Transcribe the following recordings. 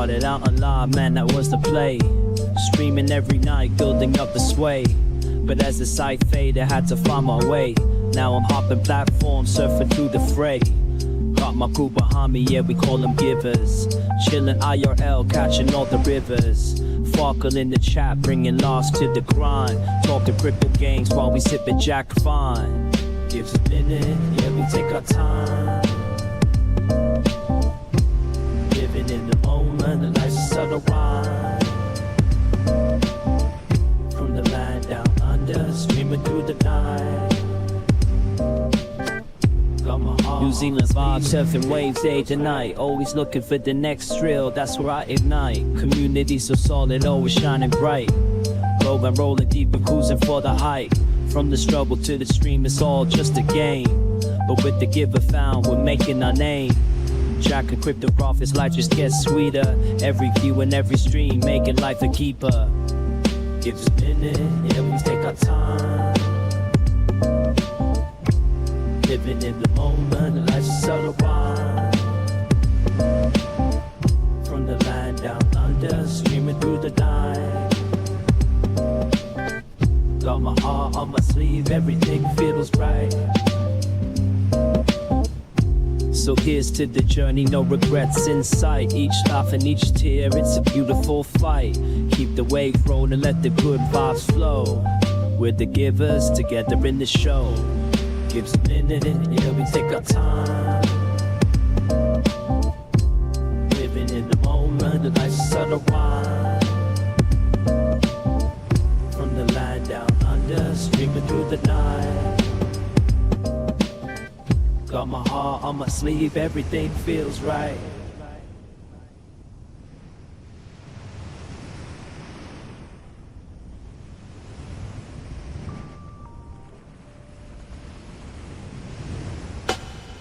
Started out on live, man, that was the play. Streaming every night, building up the sway. But as the site faded, I had to find my way. Now I'm hopping platforms, surfing through the fray. Got my crew behind me, yeah, we call them givers. Chillin' IRL, catching all the rivers. Farkle in the chat, bringing loss to the grind. Talking cripple games while we sippin' Jack Fine. Gives a minute, yeah, we take our time. Living in the moment, the life's a subtle rhyme. From the land down under, streaming through the night. New Zealand vibes, surfing waves day to night. Always looking for the next thrill, that's where I ignite. Community so solid, always shining bright. Rolling deep and cruising for the height. From the struggle to the stream, it's all just a game. But with the giver found, we're making our name. Jack and crypto profits, life just gets sweeter. Every view and every stream, making life a keeper. Give us a minute, yeah, we take our time. Living in the moment, life's a subtle rhyme. From the land down under, streaming through the night. Got my heart on my sleeve, everything feels right. So here's to the journey, no regrets in sight. Each laugh and each tear, it's a beautiful fight. Keep the wave rolling, let the good vibes flow. We're the givers, together in the show. Gives a minute, yeah, we take our time. Living in the moment, the life's a subtle rhyme. From the land down under, streaming through the night. Got my heart on my sleeve, everything feels right.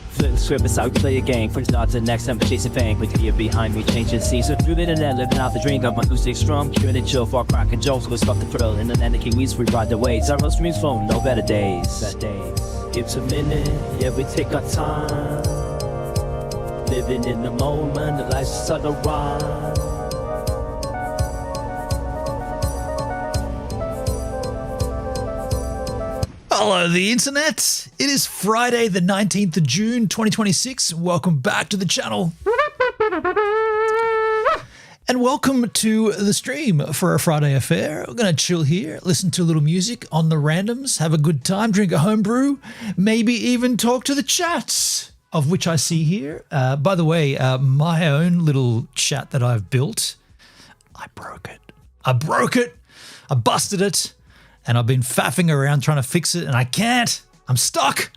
Flip the script, it's how we play a game. From start to next, I'm chasing fame. With the year behind me, changing scenes. So through the internet, living out the dream. Got my acoustic strum, curing and chill for cracking jokes. We'll stop the thrill. In the land of Kiwis, we ride the waves. Our streams phone, no better days. Gives a minute, yeah, we take our time. Living in the moment, the life's a subtle rhyme. Hello, the internet. It is Friday, the 19th of June, 2026. Welcome back to the channel. And welcome to the stream for a Friday affair. We're going to chill here, listen to a little music on the randoms, have a good time, drink a homebrew, maybe even talk to the chats, of which I see here. By the way, my own little chat that I've built, I broke it. I busted it. And I've been faffing around trying to fix it, and I can't. I'm stuck.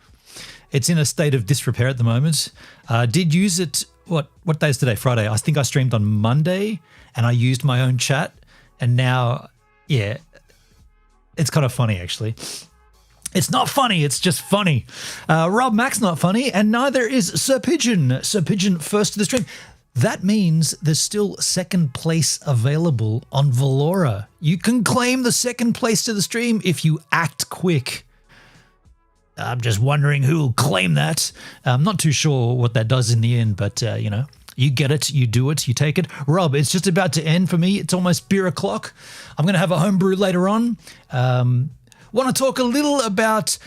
It's in a state of disrepair at the moment. Did use it, what day is today? Friday. I think I streamed on Monday, and I used my own chat. And now, yeah, it's kind of funny, actually. It's not funny, it's just funny. Rob Mac's not funny, and neither is Sir Pigeon. Sir Pigeon first to the stream. That means there's still second place available on Valora. You can claim the second place to the stream if you act quick. I'm just wondering who will claim that. I'm not too sure what that does in the end, but, you know, you get it, you do it, you take it. Rob, it's just about to end for me. It's almost beer o'clock. I'm going to have a homebrew later on. Want to talk a little about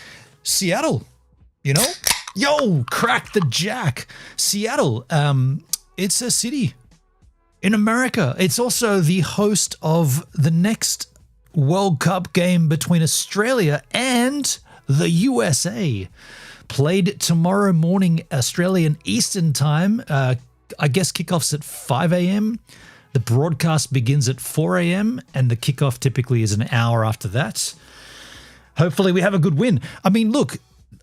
Seattle, you know? Yo, crack the jack. Seattle, it's a city in America. It's also the host of the next World Cup game between Australia and the USA. Played tomorrow morning, Australian Eastern Time. I guess kickoff's at 5 a.m. The broadcast begins at 4 a.m. and the kickoff typically is an hour after that. Hopefully we have a good win. I mean, look,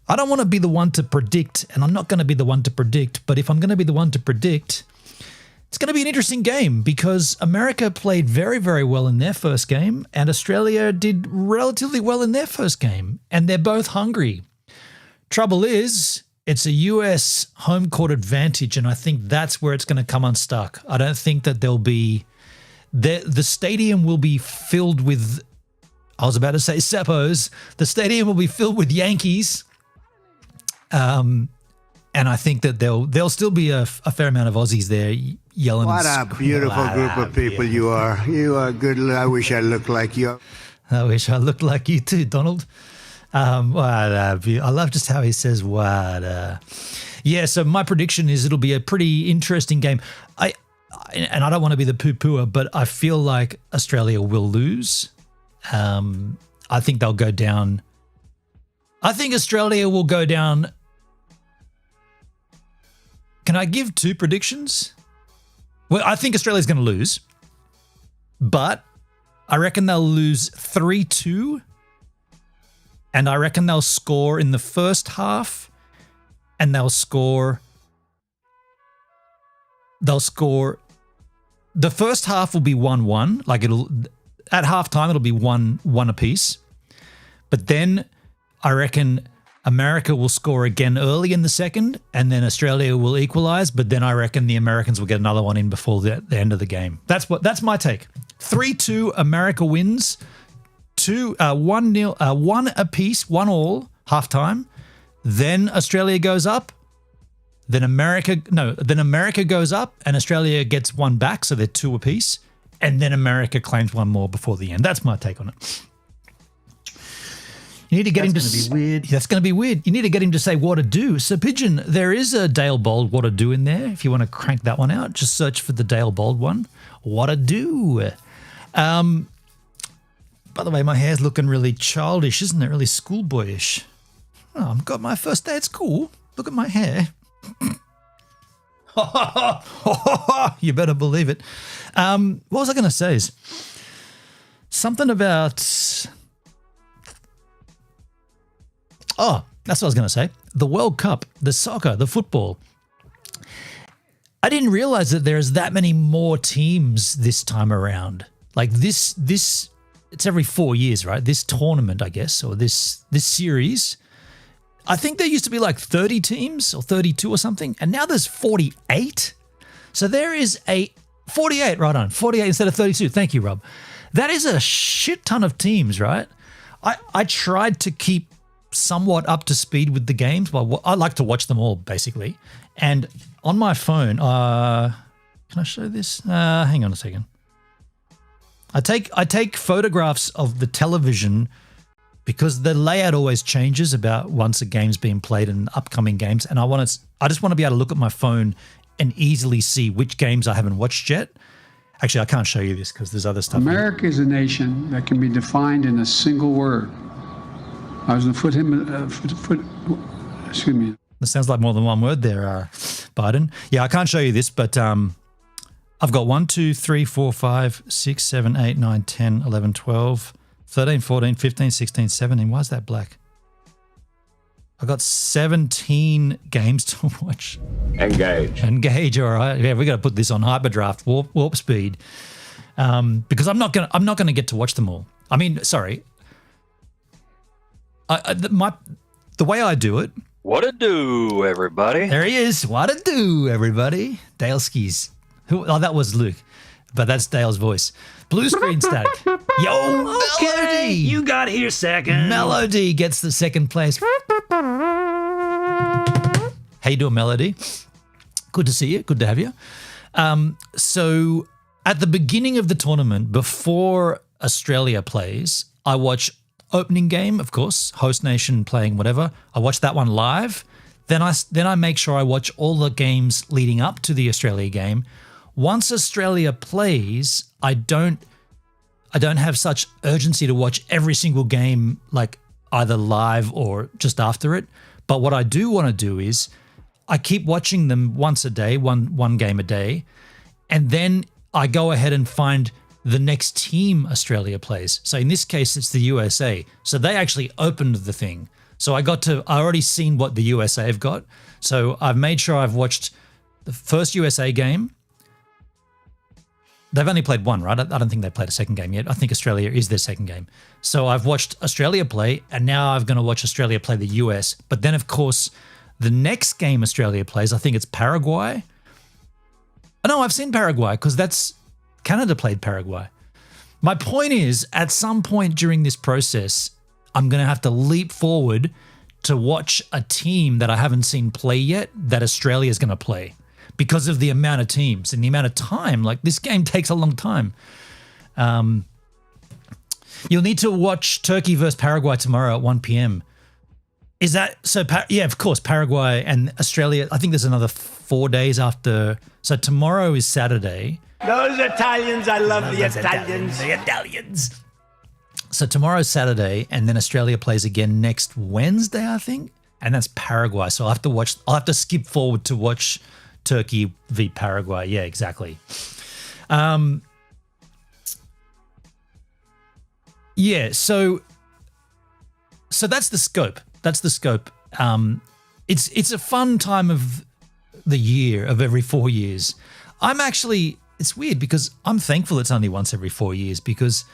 I don't want to be the one to predict, and I'm not going to be the one to predict, but if I'm going to be the one to predict, it's going to be an interesting game because America played very, very well in their first game and Australia did relatively well in their first game, and they're both hungry. Trouble is, it's a US home court advantage, and I think that's where it's going to come unstuck. I don't think that there'll be the stadium will be filled with, I was about to say Seppos. The stadium will be filled with Yankees. And I think that there'll still be a fair amount of Aussies there. yelling. What and a beautiful What group a of people beautiful- you are. You are good. I wish I looked like you. I wish I looked like you too, Donald. I love just how he says "what." Yeah, so my prediction is it'll be a pretty interesting game. And I don't want to be the poo-pooer, but I feel like Australia will lose. I think they'll go down. I think Australia will go down. Can I give two predictions? Well, I think Australia's going to lose, but I reckon they'll lose 3-2, and I reckon they'll score in the first half, and they'll score. The first half will be 1-1. Like at halftime, it'll be 1-1 apiece. But then I reckon America will score again early in the second, and then Australia will equalize. But then I reckon the Americans will get another one in before the end of the game. That's my take. 3-2, America wins. 1-0, 1 apiece, 1-1, halftime. Then Australia goes up. Then America goes up and Australia gets one back, so they're 2 apiece. And then America claims one more before the end. That's my take on it. You need to get him to be weird. That's going to be weird. You need to get him to say what to do. So Pigeon, there is a Dale Bold what to do in there. If you want to crank that one out, just search for the Dale Bold one. What to do. By the way, my hair's looking really childish, isn't it? Really schoolboyish. Oh, I've got my first day at school. Look at my hair. You better believe it. What was I going to say? Is something about... Oh, that's what I was going to say. The World Cup, the soccer, the football. I didn't realize that there's that many more teams this time around. Like this, it's every 4 years, right? This tournament, I guess, or this series. I think there used to be like 30 teams or 32 or something, and now there's 48. So there is a 48, right on, 48 instead of 32. Thank you, Rob. That is a shit ton of teams, right? I tried to keep somewhat up to speed with the games. Well, I like to watch them all, basically. And on my phone, can I show this? Hang on a second. I take photographs of the television because the layout always changes about once a game's being played in upcoming games, and I just want to be able to look at my phone and easily see which games I haven't watched yet. Actually, I can't show you this because there's other stuff. America is a nation that can be defined in a single word. I was going to excuse me. That sounds like more than one word there, Biden. Yeah, I can't show you this, but I've got 1, 2, 3, 4, 5, 6, 7, 8, 9, 10, 11, 12, 13, 14, 15, 16, 17. Why is that black? I've got 17 games to watch. Engage, all right. Yeah, we got to put this on hyperdraft, warp speed, because I'm not gonna get to watch them all. I mean, sorry. The way I do it. What to do, everybody? There he is. What to do, everybody? Dale Skis. Oh, that was Luke, but that's Dale's voice. Blue screen static. Yo, okay, Melody. You got here second. Melody gets the second place. How you doing, Melody? Good to see you. Good to have you. So at the beginning of the tournament, before Australia plays, I watch opening game, of course, host nation playing whatever. I watch that one live. Then I make sure I watch all the games leading up to the Australia game. Once Australia plays, I don't have such urgency to watch every single game, like either live or just after it. But what I do want to do is I keep watching them once a day, one game a day, and then I go ahead and find the next team Australia plays. So in this case, it's the USA. So they actually opened the thing. So I already seen what the USA have got. So I've made sure I've watched the first USA game. They've only played one, right? I don't think they played a second game yet. I think Australia is their second game. So I've watched Australia play, and now I'm going to watch Australia play the US. But then, of course, the next game Australia plays, I think it's Paraguay. Oh, no, I've seen Paraguay because Canada played Paraguay. My point is, at some point during this process, I'm going to have to leap forward to watch a team that I haven't seen play yet that Australia is going to play. because of the amount of teams and the amount of time. Like this game takes a long time. You'll need to watch Turkey versus Paraguay tomorrow at 1 p.m. Is that so? Yeah, of course, Paraguay and Australia. I think there's another 4 days after. So tomorrow is Saturday. Those Italians, I love the Italians. The Italians. So tomorrow's Saturday, and then Australia plays again next Wednesday, I think, and that's Paraguay. So I'll have to skip forward to watch Turkey v Paraguay. Yeah, exactly. Yeah, so that's the scope. That's the scope. It's a fun time of the year of every 4 years. It's weird because I'm thankful it's only once every 4 years because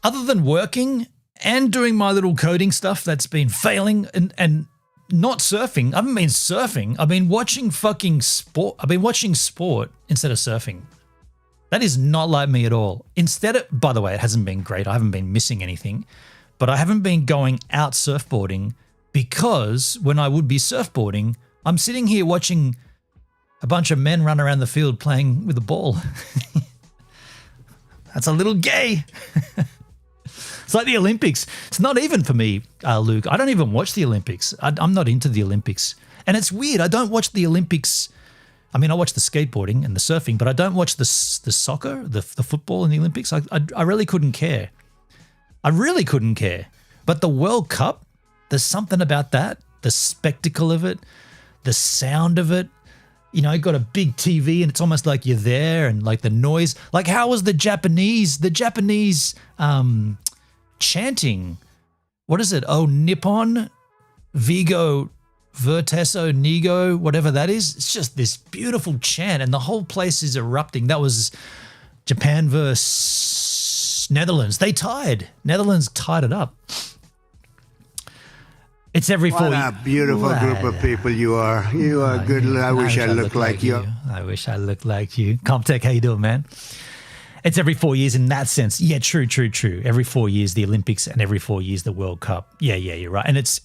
other than working and doing my little coding stuff that's been failing and not surfing, I haven't been surfing. I've been watching fucking sport. I've been watching sport instead of surfing. That is not like me at all. By the way, it hasn't been great. I haven't been missing anything, but I haven't been going out surfboarding because when I would be surfboarding, I'm sitting here watching a bunch of men run around the field playing with a ball. That's a little gay. It's like the Olympics. It's not even for me, Luke. I don't even watch the Olympics. I'm not into the Olympics. And it's weird. I don't watch the Olympics. I mean, I watch the skateboarding and the surfing, but I don't watch the soccer, the football in the Olympics. I really couldn't care. I really couldn't care. But the World Cup, there's something about that, the spectacle of it, the sound of it. You know, you got a big TV and it's almost like you're there, and like the noise. Like how was the Japanese chanting? What is it? Oh, Nippon, Vigo, Vertesso, Nigo, whatever that is. It's just this beautiful chant and the whole place is erupting. That was Japan versus Netherlands. They tied. Netherlands tied it up. It's every 4 years. What a beautiful group of people you are. You are good. I wish I looked like you. I wish I looked like you. Comtech, how you doing, man? It's every 4 years in that sense. Yeah, true. Every 4 years the Olympics and every 4 years the World Cup. Yeah, you're right. And it's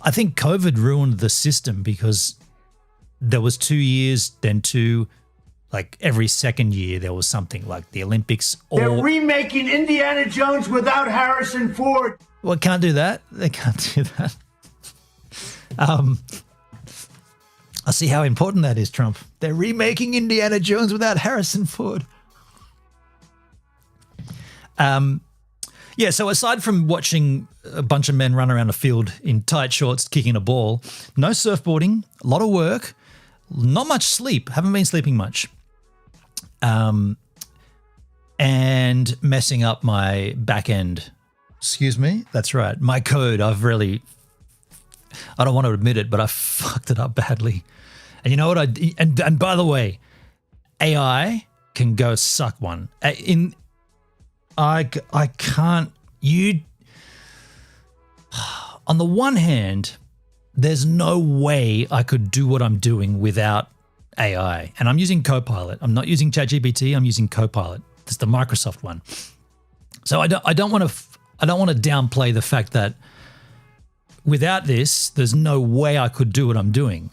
I think COVID ruined the system because there was 2 years, then two, like every second year there was something like the Olympics. They're remaking Indiana Jones without Harrison Ford. Well, can't do that. They can't do that. I see how important that is, Trump. They're remaking Indiana Jones without Harrison Ford. Yeah, so aside from watching a bunch of men run around a field in tight shorts kicking a ball, no surfboarding, a lot of work, not much sleep, haven't been sleeping much, and messing up my back end. Excuse me? That's right. My code, I don't want to admit it, but I fucked it up badly. And you know what and by the way, AI can go suck one. I can't, on the one hand, there's no way I could do what I'm doing without AI. And I'm using Copilot. I'm not using ChatGPT, I'm using Copilot. It's the Microsoft one. So I don't want to downplay the fact that without this, there's no way I could do what I'm doing.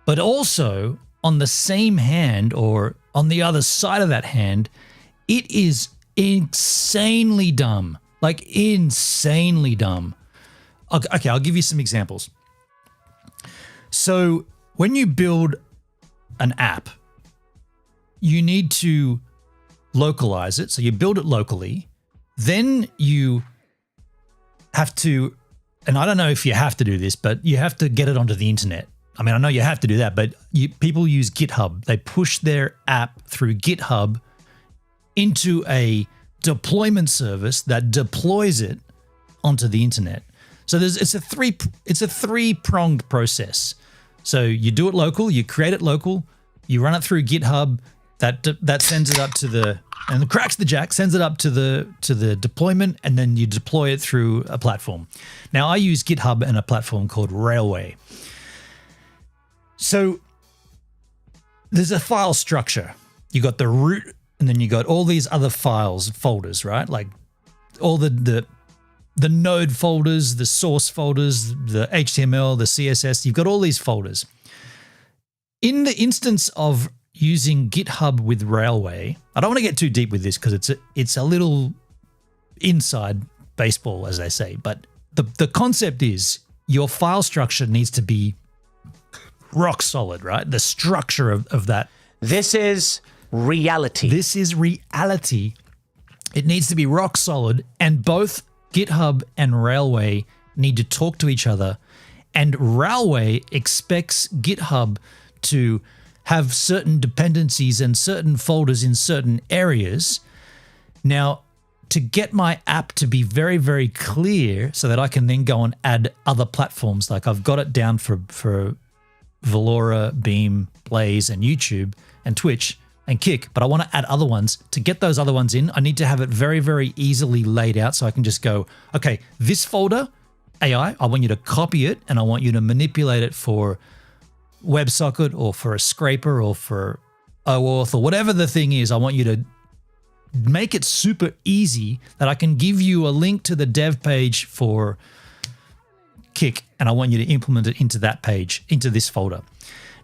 But also, on the same hand or on the other side of that hand, it is insanely dumb. Like insanely dumb. Okay, I'll give you some examples. So when you build an app, you need to localize it. So you build it locally. Then you have to, and I don't know if you have to do this, but you have to get it onto the internet. I mean, I know you have to do that, but people use GitHub. They push their app through GitHub into a deployment service that deploys it onto the internet. So it's a three-pronged process. So you do it local, you create it local, you run it through GitHub, that sends it up to the, and cracks the jack, sends it up to the deployment, and then you deploy it through a platform. Now I use GitHub and a platform called Railway. So there's a file structure. You got the root, and then you got all these other folders, right? Like all the node folders, the source folders, the HTML, the CSS. You've got all these folders. In the instance of using GitHub with Railway, I don't want to get too deep with this because it's a little inside baseball, as they say, but the concept is your file structure needs to be rock solid, right? The structure of that. This is reality. This is reality. It needs to be rock solid, and both GitHub and Railway need to talk to each other, and Railway expects GitHub to have certain dependencies and certain folders in certain areas. Now, to get my app to be very, very clear so that I can then go and add other platforms, like I've got it down for Valora, Beam, Blaze, and YouTube, and Twitch, and Kick, but I want to add other ones. To get those other ones in, I need to have it very, very easily laid out so I can just go, okay, this folder, AI, I want you to copy it and I want you to manipulate it for WebSocket or for a scraper or for OAuth or whatever the thing is. I want you to make it super easy that I can give you a link to the dev page for Kick, and I want you to implement it into that page, into this folder.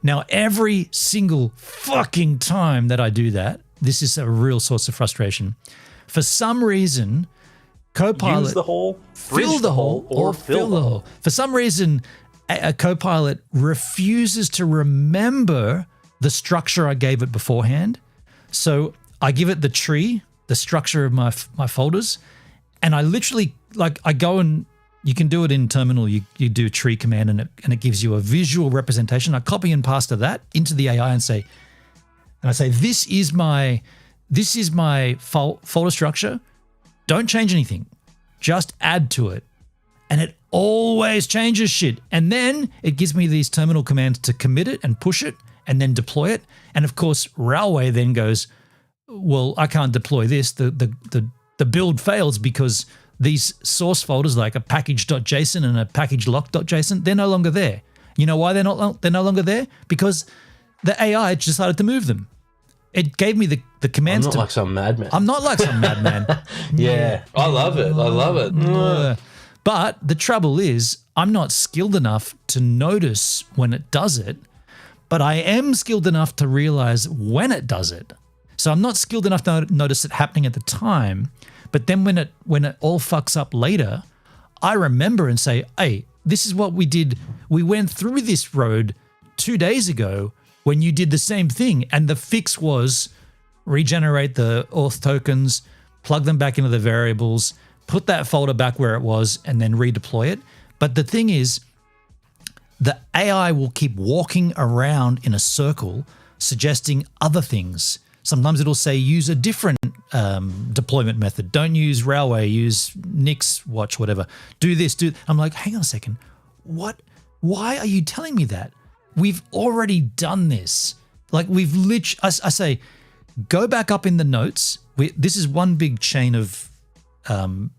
Now, every single fucking time that I do that, this is a real source of frustration. For some reason, Copilot... Use the hole, fill the hole, or fill the hole. For some reason, a Copilot refuses to remember the structure I gave it beforehand. So I give it the tree, the structure of my folders, and I literally, like, I go and... You can do it in terminal. You do a tree command and it gives you a visual representation. I copy and paste that into the AI and I say, this is my folder structure. Don't change anything. Just add to it. And it always changes shit. And then it gives me these terminal commands to commit it and push it and then deploy it. And of course, Railway then goes, well, I can't deploy this. The build fails because these source folders like a package.json and a package lock.json, they're no longer there. You know why they're no longer there? Because the AI decided to move them. It gave me the commands. I'm not like some madman. I'm not like some madman. Yeah, I love it. I love it. But the trouble is, I'm not skilled enough to notice when it does it, but I am skilled enough to realize when it does it. So I'm not skilled enough to notice it happening at the time. But then when it all fucks up later, I remember and say, hey, this is what we did. We went through this road 2 days ago when you did the same thing. And the fix was regenerate the auth tokens, plug them back into the variables, put that folder back where it was, and then redeploy it. But the thing is, the AI will keep walking around in a circle, suggesting other things. Sometimes it'll say use a different deployment method. Don't use Railway, use Nix Watch, whatever. Do this, I'm like, hang on a second. What? Why are you telling me that? We've already done this. Like we've literally, I say, go back up in the notes. This is one big chain of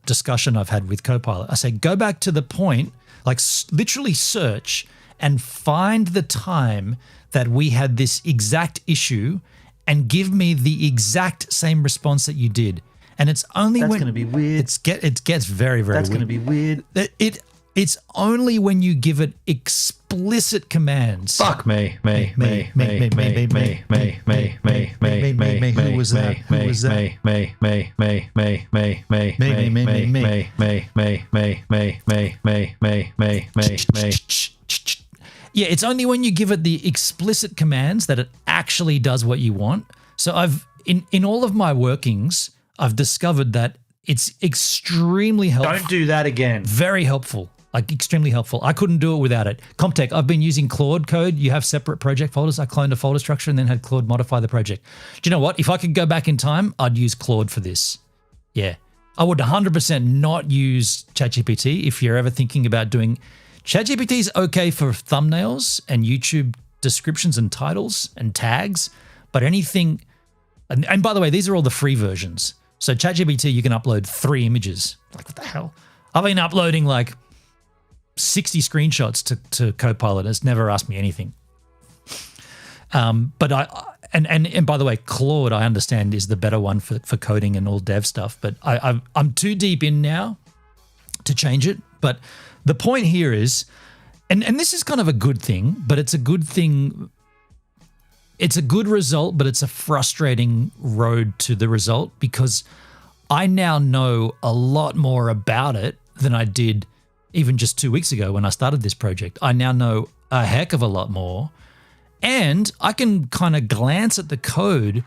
discussion I've had with Copilot. I say, go back to the point, like literally search and find the time that we had this exact issue and give me the exact same response that you did. And it's only That's when... going to be weird. It gets very, very That's weird. going to be weird. It's only when you give it explicit commands. Fuck me. Who was that? Who was that? Yeah, it's only when you give it the explicit commands that it actually does what you want. So I've in all of my workings, I've discovered that it's extremely helpful. Don't do that again. Very helpful, like extremely helpful. I couldn't do it without it. Comptech, I've been using Claude code. You have separate project folders. I cloned a folder structure and then had Claude modify the project. Do you know what? If I could go back in time, I'd use Claude for this. Yeah. I would 100% not use ChatGPT if you're ever thinking about doing... ChatGPT is okay for thumbnails and YouTube descriptions and titles and tags, but anything, and by the way, these are all the free versions. So ChatGPT, you can upload 3 images. Like, what the hell? I've been uploading like 60 screenshots to Copilot. It's never asked me anything. But and by the way, Claude, I understand, is the better one for coding and all dev stuff, but I'm too deep in now to change it. But the point here is, and this is kind of a good thing, but it's a good thing it's a good result, but it's a frustrating road to the result because I now know a lot more about it than I did even just 2 weeks ago when I started this project. I now know a heck of a lot more, and I can kind of glance at the code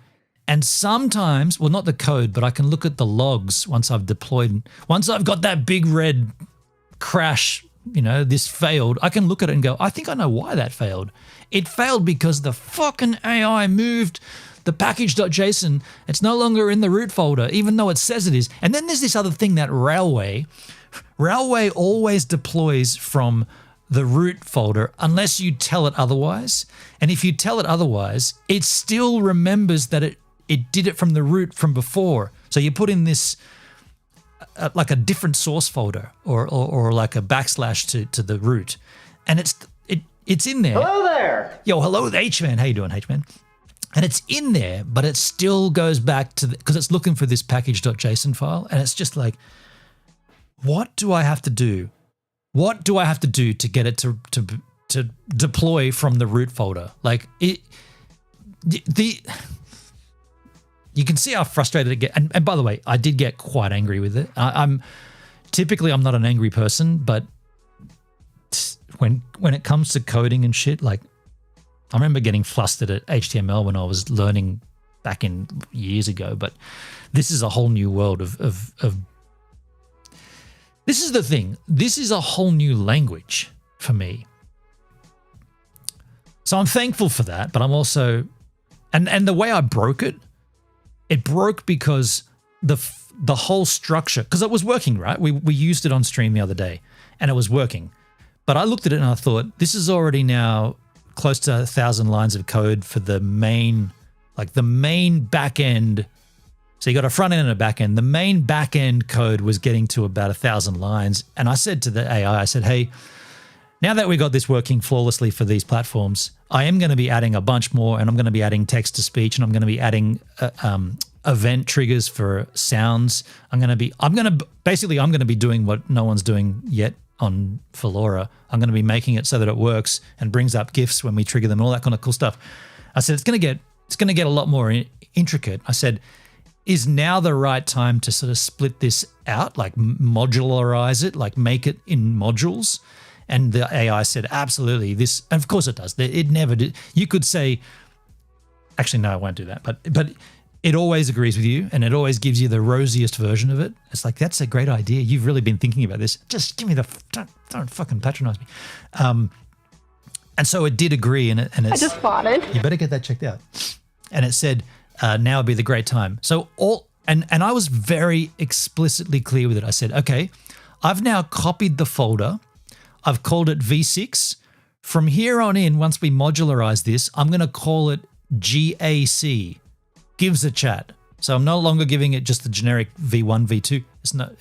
and sometimes, well, not the code, but I can look at the logs once I've deployed. Once I've got that big red crash, this failed, I can look at it and go, I think I know why that failed. It failed because the fucking AI moved the package.json. It's no longer in the root folder, even though it says it is. And then there's this other thing that Railway always deploys from the root folder unless you tell it otherwise. And if you tell it otherwise, it still remembers that it did it from the root from before. So you put in this like a different source folder or like a backslash to the root, and it's in there. Hello there. Yo, hello, the H-Man. How you doing, H-Man? And it's in there, but it still goes back to because it's looking for this package.json file, and it's just like, what do I have to do? What do I have to do to get it to deploy from the root folder? Like you can see how frustrated it gets. And by the way, I did get quite angry with it. I'm not an angry person, but when it comes to coding and shit, like I remember getting flustered at HTML when I was learning back in years ago. But this is a whole new world of this is the thing. This is a whole new language for me. So I'm thankful for that, but I'm also, and the way I broke it broke because the whole structure, because it was working, right? We used it on stream the other day and it was working. But I looked at it and I thought, this is already now close to 1,000 lines of code for the main back end. So you got a front end and a back end. The main back end code was getting to about 1,000 lines. And I said to the AI, I said, hey, now that we got this working flawlessly for these platforms, I am going to be adding a bunch more, and I'm going to be adding text to speech, and I'm going to be adding event triggers for sounds. I'm going to be doing what no one's doing yet for LoRa. I'm going to be making it so that it works and brings up GIFs when we trigger them and all that kind of cool stuff. I said, it's going to get a lot more intricate. I said, is now the right time to sort of split this out, like modularize it, like make it in modules? And the AI said, absolutely. This, and of course it does. It never did. You could say, actually, no, I won't do that. But it always agrees with you, and it always gives you the rosiest version of it. It's like, that's a great idea. You've really been thinking about this. Just give me don't fucking patronize me. And so it did agree, and it's, I just farted. You better get that checked out. And it said, now would be the great time. So and I was very explicitly clear with it. I said, okay, I've now copied the folder. I've called it V6. From here on in, once we modularize this, I'm going to call it GAC, gives a chat. So I'm no longer giving it just the generic V1, V2.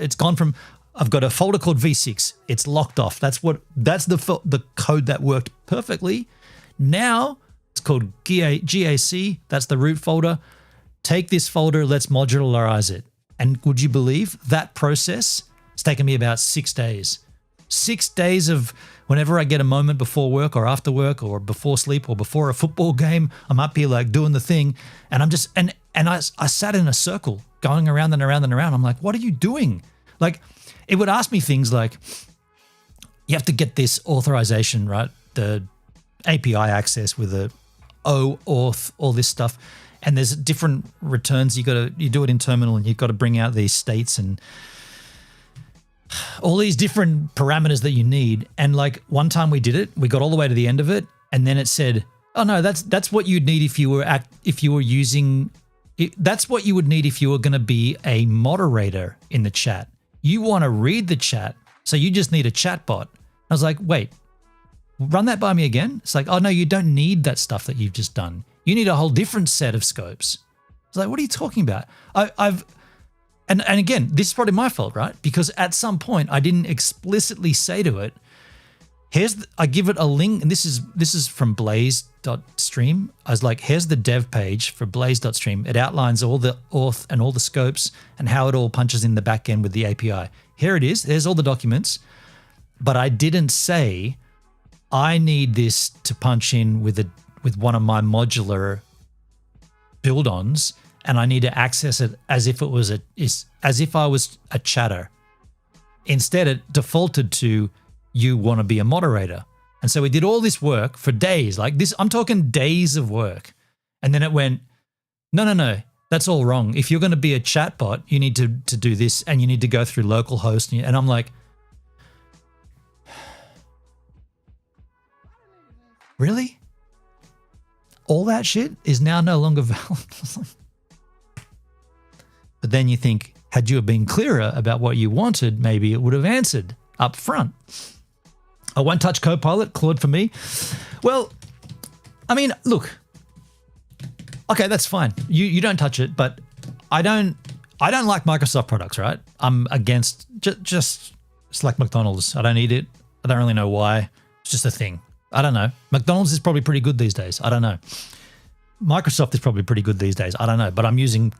It's gone from, I've got a folder called V6. It's locked off. That's the code that worked perfectly. Now it's called GAC. That's the root folder. Take this folder, let's modularize it. And would you believe that process? It's taken me about 6 days. 6 days of whenever I get a moment before work or after work or before sleep or before a football game, I'm up here like doing the thing, and I'm just and I sat in a circle going around and around and around. I'm like, what are you doing? Like, it would ask me things like, you have to get this authorization, right? The API access with the OAuth, all this stuff, and there's different returns. You do it in terminal, and you've got to bring out these states and all these different parameters that you need. And like one time we did it, we got all the way to the end of it, and then it said, oh no, that's what you'd need if you were using it, that's what you would need if you were going to be a moderator in the chat. You want to read the chat, so you just need a chat bot. I was like, wait, run that by me again. It's like, oh no, you don't need that stuff that you've just done. You need a whole different set of scopes. It's like, what are you talking about? And again, this is probably my fault, right? Because at some point I didn't explicitly say to it, I give it a link, and this is from blaze.stream. I was like, here's the dev page for blaze.stream. It outlines all the auth and all the scopes and how it all punches in the back end with the API. Here it is. There's all the documents. But I didn't say I need this to punch in with with one of my modular build-ons, and I need to access it as if I was a chatter. Instead, it defaulted to you want to be a moderator. And so we did all this work for days, like this. I'm talking days of work. And then it went, no, that's all wrong. If you're going to be a chatbot, you need to do this, and you need to go through localhost. And I'm like, really? All that shit is now no longer valid. But then you think, had you have been clearer about what you wanted, maybe it would have answered up front. A one-touch Copilot, Claude for me. Well, I mean, look. Okay, that's fine. You don't touch it, but I don't like Microsoft products, right? I'm against just it's like McDonald's. I don't eat it. I don't really know why. It's just a thing. I don't know. McDonald's is probably pretty good these days. I don't know. Microsoft is probably pretty good these days. I don't know, but I'm using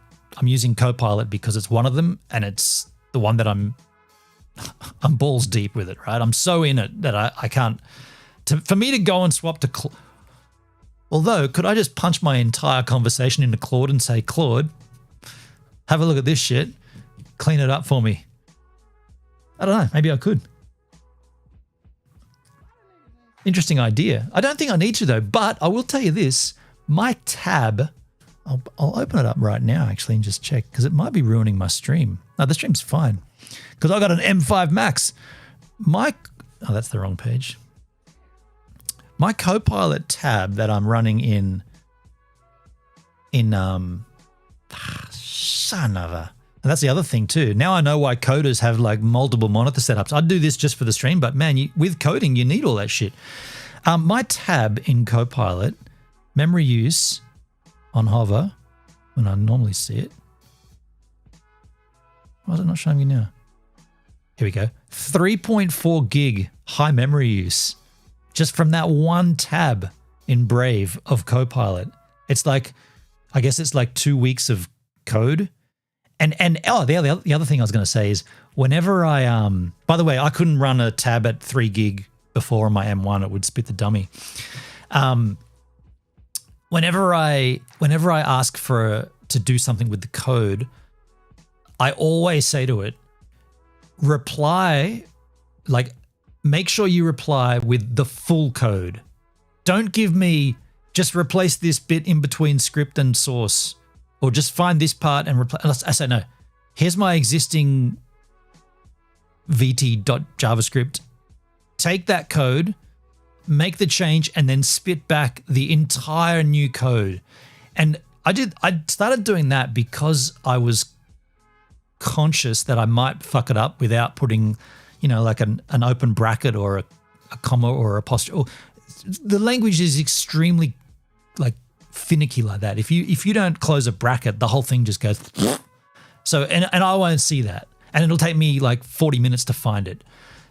Copilot because it's one of them, and it's the one that I'm balls deep with it, right? I'm so in it that I can't. For me to go and swap to although, could I just punch my entire conversation into Claude and say, Claude, have a look at this shit, clean it up for me? I don't know. Maybe I could. Interesting idea. I don't think I need to though, but I will tell you this. My tab, I'll open it up right now actually and just check because it might be ruining my stream. No, the stream's fine because I got an M5 Max. Oh, that's the wrong page. My Copilot tab that I'm running in son of a. And that's the other thing too. Now I know why coders have like multiple monitor setups. I'd do this just for the stream, but man, with coding, you need all that shit. My tab in Copilot, memory use on hover, when I normally see it. Why is it not showing me now? Here we go. 3.4 gig high memory use. Just from that one tab in Brave of Copilot. It's like, I guess it's like 2 weeks of code. And the other thing I was going to say is whenever by the way, I couldn't run a tab at 3 gig before on my M1, it would spit the dummy. Whenever I ask to do something with the code, I always say to it, reply, like, make sure you reply with the full code. Don't give me just replace this bit in between script and source, or just find this part and replace. I say no. Here's my existing vt.javascript. Take that code, make the change, and then spit back the entire new code. And I started doing that because I was conscious that I might fuck it up without putting, like an open bracket or a comma or apostrophe. The language is extremely like finicky like that. If you don't close a bracket, the whole thing just goes. So and I won't see that, and it'll take me like 40 minutes to find it.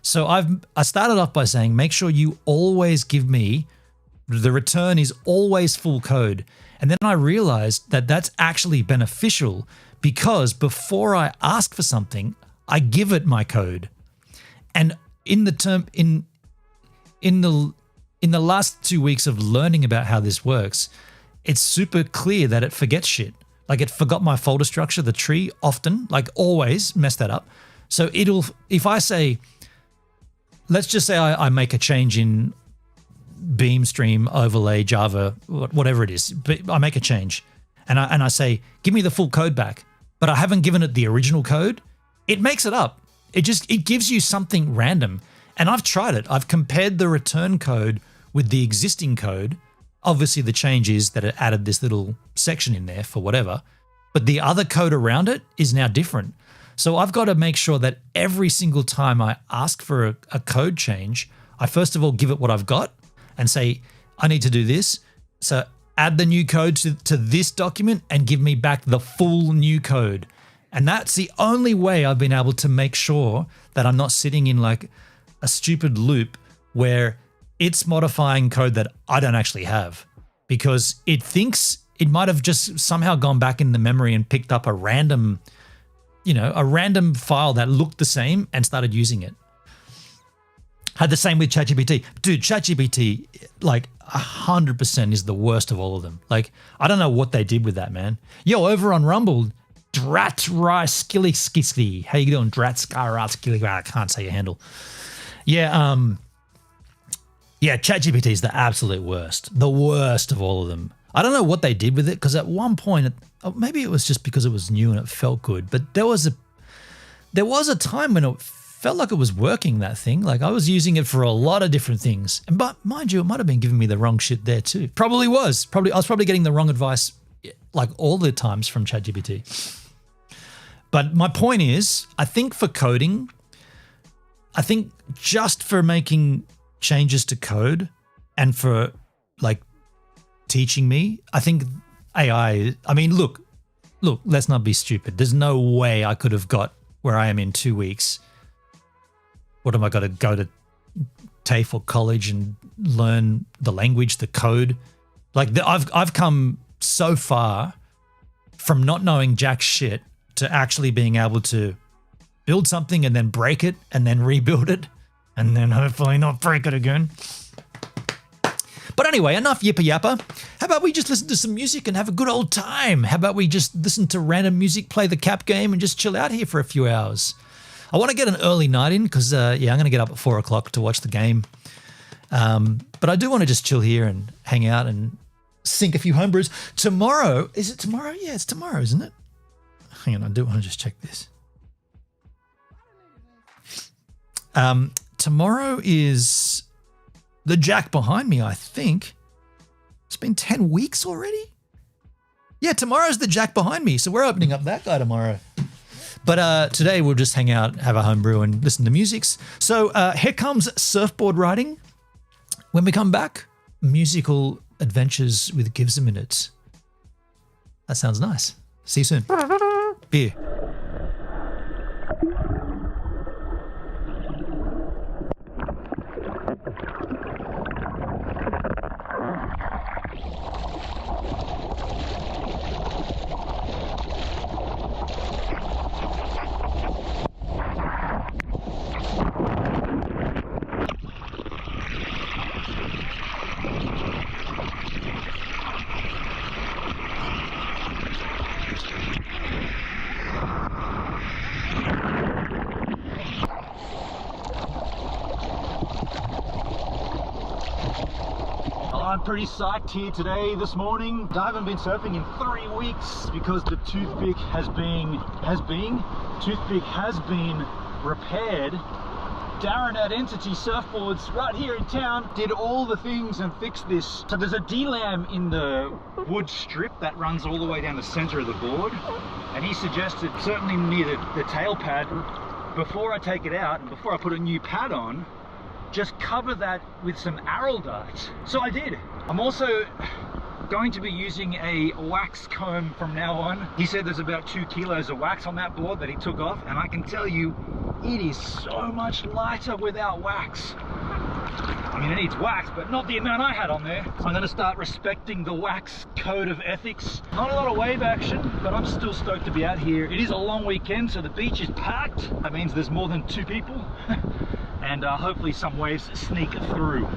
So I started off by saying, make sure you always give me the return is always full code, and then I realized that that's actually beneficial because before I ask for something, I give it my code. And in the last 2 weeks of learning about how this works, it's super clear that it forgets shit. Like it forgot my folder structure, the tree often, like always mess that up. So if I say, let's just say I make a change in Beam Stream overlay Java, whatever it is, but I make a change and I say, give me the full code back, but I haven't given it the original code, it makes it up. It gives you something random. And I've tried it. I've compared the return code with the existing code. Obviously the change is that it added this little section in there for whatever, but the other code around it is now different. So I've got to make sure that every single time I ask for a code change, I first of all give it what I've got and say, I need to do this. So add the new code to this document and give me back the full new code. And that's the only way I've been able to make sure that I'm not sitting in like a stupid loop where it's modifying code that I don't actually have, because it thinks it might have just somehow gone back in the memory and picked up a random file that looked the same and started using it. Had the same with ChatGPT. Dude, ChatGPT, like 100% is the worst of all of them. Like, I don't know what they did with that, man. Yo, over on Rumble, Drat Rice Skilly Skisky. How you doing, Drat Skyrat Skilly? I can't say your handle. Yeah, ChatGPT is the absolute worst. The worst of all of them. I don't know what they did with it, because at one point, maybe it was just because it was new and it felt good, but there was a time when it felt like it was working, that thing. Like, I was using it for a lot of different things. But mind you, it might have been giving me the wrong shit there too. Probably was. I was probably getting the wrong advice like all the times from ChatGPT. But my point is, I think for coding, I think just for making changes to code and for like teaching me, I think AI, I mean, look, let's not be stupid. There's no way I could have got where I am in 2 weeks. What am I got to go to TAFE or college and learn the language, the code? Like, I've come so far from not knowing jack shit to actually being able to build something and then break it and then rebuild it and then hopefully not break it again. But anyway, enough yipper yapper. How about we just listen to some music and have a good old time? How about we just listen to random music, play the cap game, and just chill out here for a few hours? I want to get an early night in because, I'm going to get up at 4 o'clock to watch the game. But I do want to just chill here and hang out and sink a few homebrews. Tomorrow, is it tomorrow? Yeah, it's tomorrow, isn't it? Hang on, I do want to just check this. Tomorrow is the Jack behind me, I think. It's been 10 weeks already? Yeah, tomorrow's the Jack behind me, so we're opening up that guy tomorrow. But today we'll just hang out, have a homebrew, and listen to musics. So here comes surfboard riding. When we come back, musical adventures with Gives a Minute. That sounds nice. See you soon. Beer. I'm pretty psyched here today, this morning. I haven't been surfing in 3 weeks because the toothpick has been repaired. Darren at Entity Surfboards right here in town did all the things and fixed this. So there's a D-lam in the wood strip that runs all the way down the center of the board, and he suggested, certainly near the tail pad, before I take it out and before I put a new pad on, just cover that with some arrow dart. So I did. I'm also going to be using a wax comb from now on. He said there's about 2 kilos of wax on that board that he took off, and I can tell you it is so much lighter without wax. I mean, it needs wax, but not the amount I had on there. So I'm going to start respecting the wax code of ethics. Not a lot of wave action, but I'm still stoked to be out here. It is a long weekend, so the beach is packed. That means there's more than 2 people. And hopefully some waves sneak through.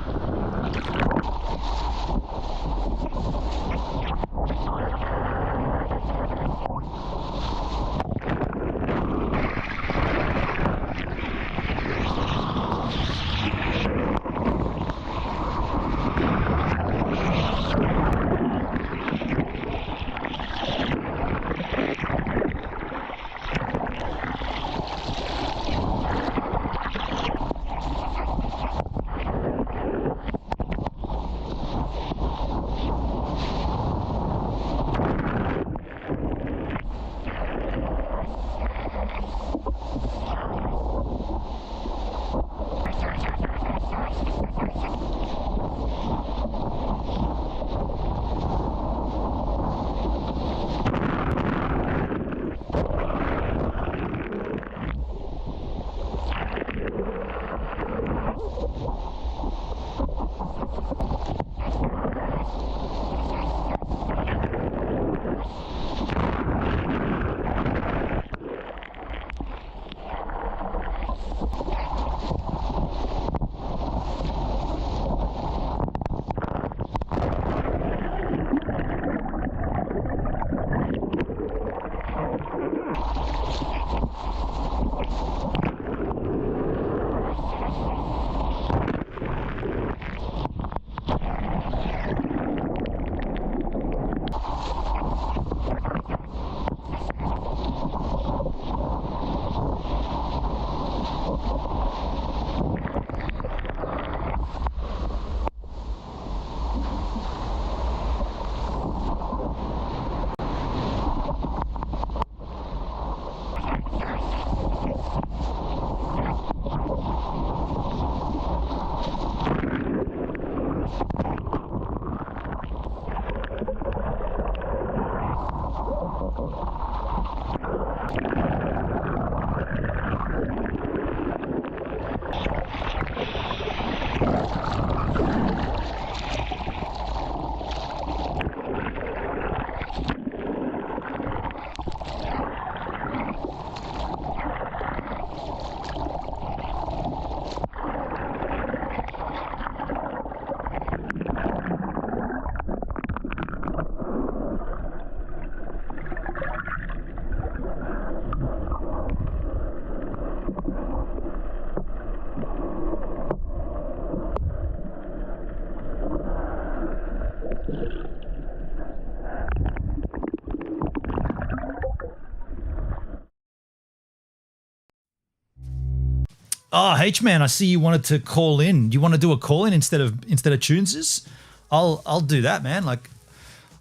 Oh, H-Man, I see you wanted to call in. Do you want to do a call in instead of Tunes's? I'll do that, man. Like,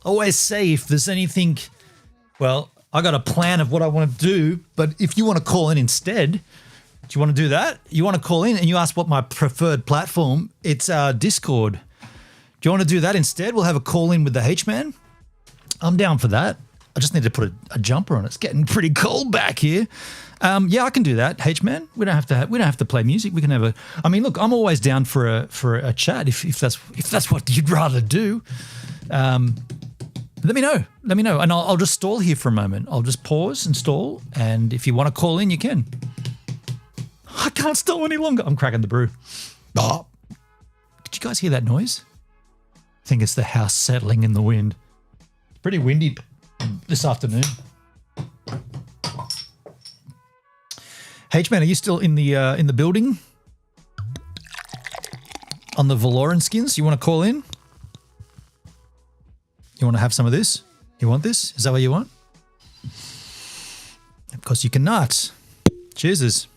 always say if there's anything. Well, I got a plan of what I want to do, but if you want to call in instead, do you want to do that? You want to call in and you ask what my preferred platform? It's Discord. Do you want to do that instead? We'll have a call in with the H-Man. I'm down for that. I just need to put a jumper on. It's getting pretty cold back here. Yeah, I can do that, H-Man. We don't have to play music. We can have a. I mean, look, I'm always down for a chat if that's what you'd rather do. Let me know, and I'll just stall here for a moment. I'll just pause and stall, and if you want to call in, you can. I can't stall any longer. I'm cracking the brew. Oh. Did you guys hear that noise? I think it's the house settling in the wind. It's pretty windy this afternoon. H-Man, are you still in the building? On the Valoran skins? You want to call in? You want to have some of this? You want this? Is that what you want? Of course you cannot. Cheers.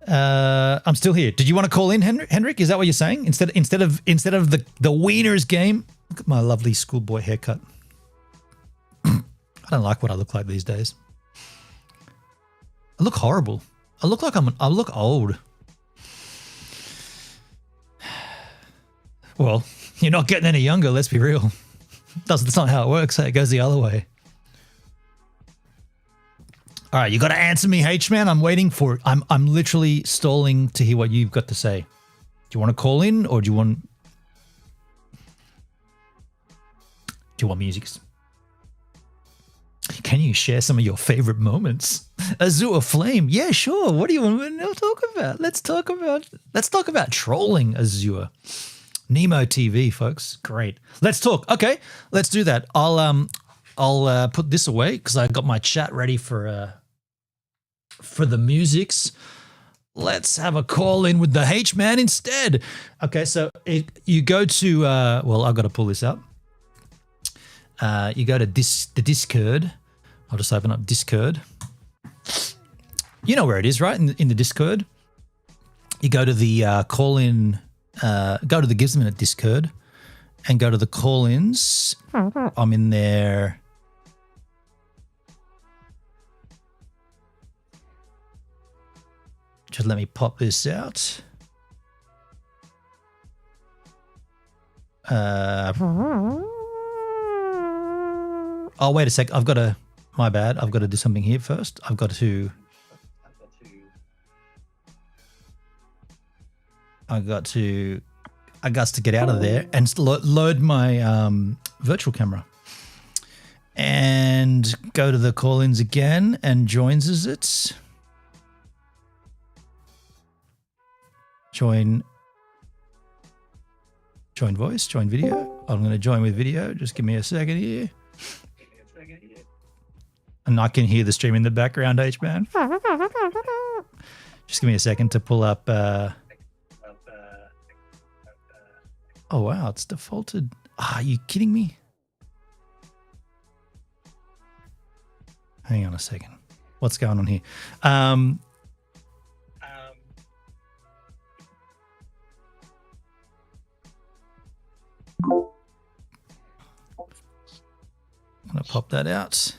I'm still here. Did you want to call in, Henrik? Is that what you're saying? Instead of the Wieners game? Look at my lovely schoolboy haircut. I don't like what I look like these days. I look horrible. I look old. Well, you're not getting any younger, let's be real. That's not how it works. It goes the other way. All right, you got to answer me, H-Man. I'm waiting for it. I'm literally stalling to hear what you've got to say. Do you want to call in or do you want music? Can you share some of your favorite moments? Azure Flame. Yeah, sure. What do you want to talk about? Let's talk about trolling Azure. Nemo TV, folks. Great. Let's talk. Okay, let's do that. I'll put this away because I got my chat ready for the musics. Let's have a call in with the H-Man instead. Okay, so you go to well, I've got to pull this up. You go to the Discord. I'll just open up Discord. You know where it is, right? In the Discord. You go to the call-in, go to the Gives a Minute Discord and go to the call-ins. I'm in there. Just let me pop this out. Oh, wait a sec. My bad. I've got to do something here first. I got to get out of there and load my virtual camera and go to the call-ins again and joins it. Join voice, join video. I'm going to join with video. Just give me a second here. And I can hear the stream in the background, H-Man. Just give me a second to pull up. Oh, wow. It's defaulted. Are you kidding me? Hang on a second. What's going on here? I'm going to pop that out.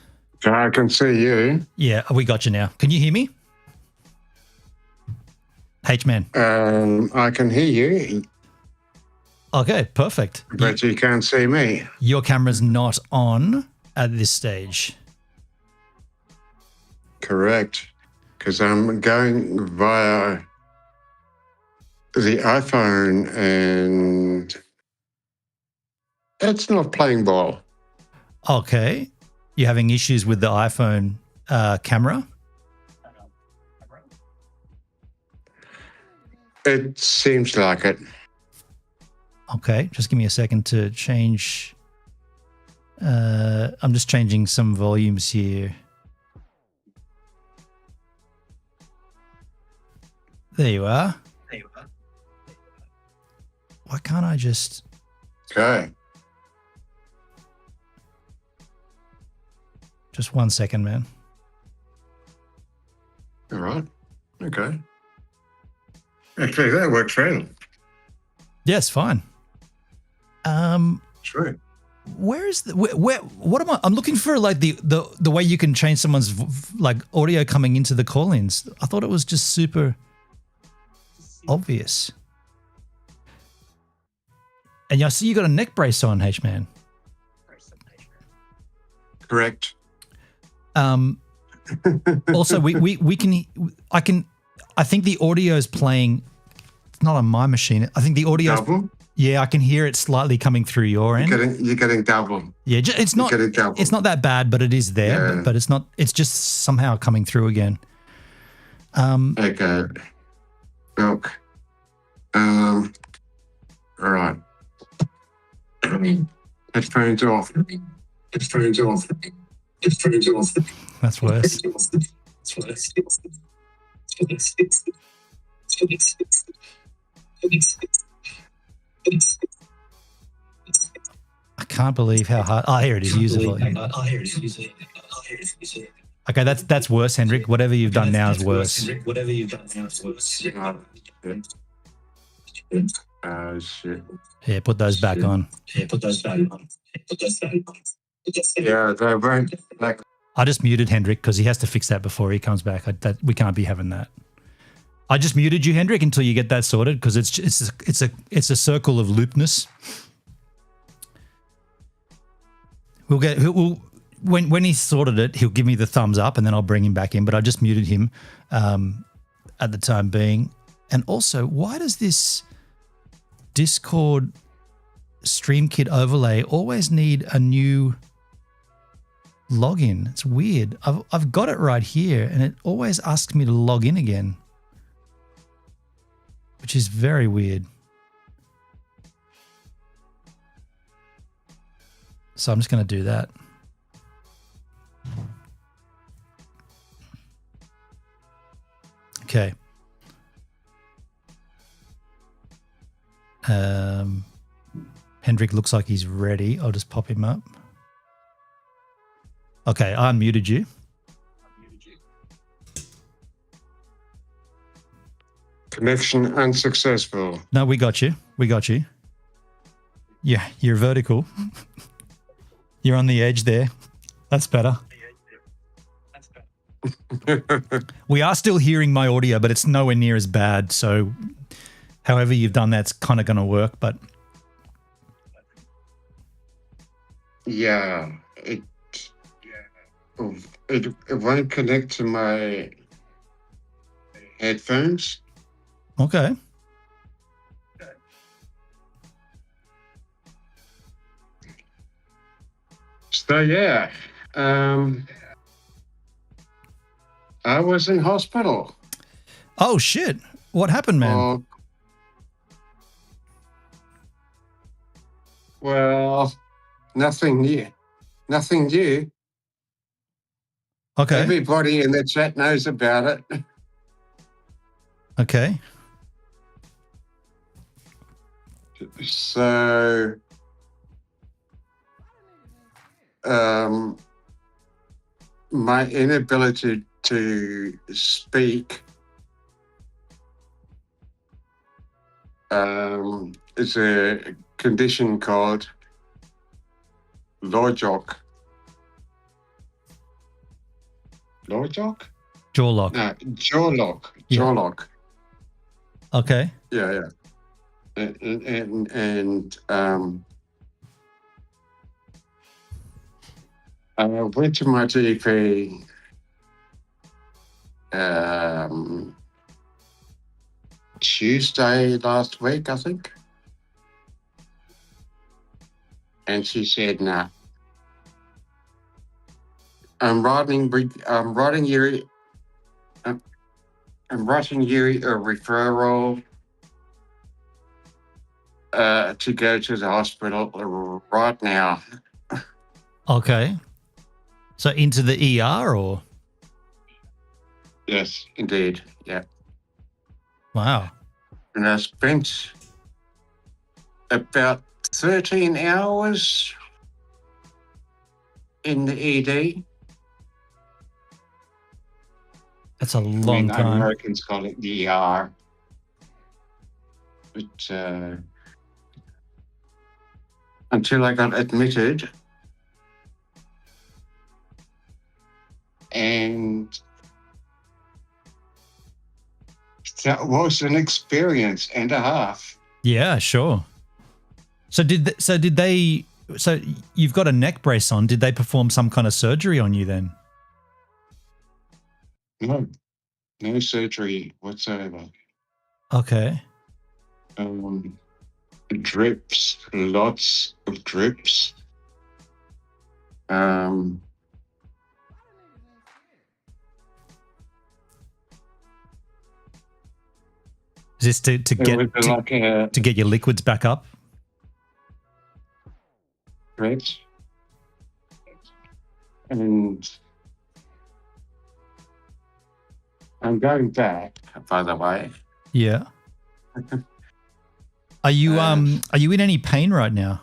I can see you. Yeah, we got you now. Can you hear me? H-Man. I can hear you, Okay, perfect. but you can't see me. Your camera's not on at this stage. Correct. Because I'm going via the iPhone and it's not playing ball. Okay. You're having issues with the iPhone camera? It seems like it. Okay, just give me a second to change. I'm just changing some volumes here. There you are. Why can't I just... Okay. Just 1 second, man. All right. Okay. Actually, that works well. Yes, fine. Sure. Where is the where? What am I? I'm looking for like the way you can change someone's like audio coming into the call-ins. I thought it was just super obvious. And I see you got a neck brace on, H-Man. Correct. Also, I think the audio is playing. It's not on my machine. I think the audio. Double? Yeah, I can hear it slightly coming through your end. You're getting double. Yeah, it's not. You're getting double. It's not that bad, but it is there. Yeah. But it's not. It's just somehow coming through again. Okay. Look. All right. Headphones off. Headphones off. Headphones off. That's worse. I can't believe how hard. Oh, here it is. Use it. Okay, that's worse, Hendrik. Whatever you've done now is worse. Shit. Yeah, put those back on. Yeah, they won't. Like, I just muted Hendrik because he has to fix that before he comes back. We can't be having that. I just muted you, Hendrik, until you get that sorted because it's a circle of loopness. When he's sorted it, he'll give me the thumbs up and then I'll bring him back in. But I just muted him at the time being. And also, why does this Discord StreamKit overlay always need a new login? It's weird. I've got it right here and it always asks me to log in again, which is very weird. So I'm just going to do that. Okay. Hendrik looks like he's ready. I'll just pop him up. Okay, I unmuted you. connection unsuccessful. No, we got you. We got you. Yeah, you're vertical. You're on the edge there. That's better. We are still hearing my audio, but it's nowhere near as bad. So however you've done that's kind of going to work. But yeah, it won't connect to my headphones. okay. So yeah, I was in hospital. Oh shit! What happened, man? Well, nothing new. Nothing new. Okay. Everybody in the chat knows about it. Okay. So, my inability to speak is a condition called Lorjock. Lorjock? Jaw lock. No, jawlock. Yeah. Jawlock. Okay. Yeah. And I went to my GP Tuesday last week, I think, and she said, "Nah, I'm writing you a referral to go to the hospital right now." Okay. So into the ER or? Yes, indeed. Yeah. Wow. And I spent about 13 hours in the ED. That's a I long mean, time. Americans call it the ER. But until I got admitted, and that was an experience and a half. Yeah, sure. So you've got a neck brace on. Did they perform some kind of surgery on you then? No surgery whatsoever. Okay. Drips, lots of drips. Is this to get your liquids back up? Right. And I'm going back, by the way. Yeah. Are you in any pain right now?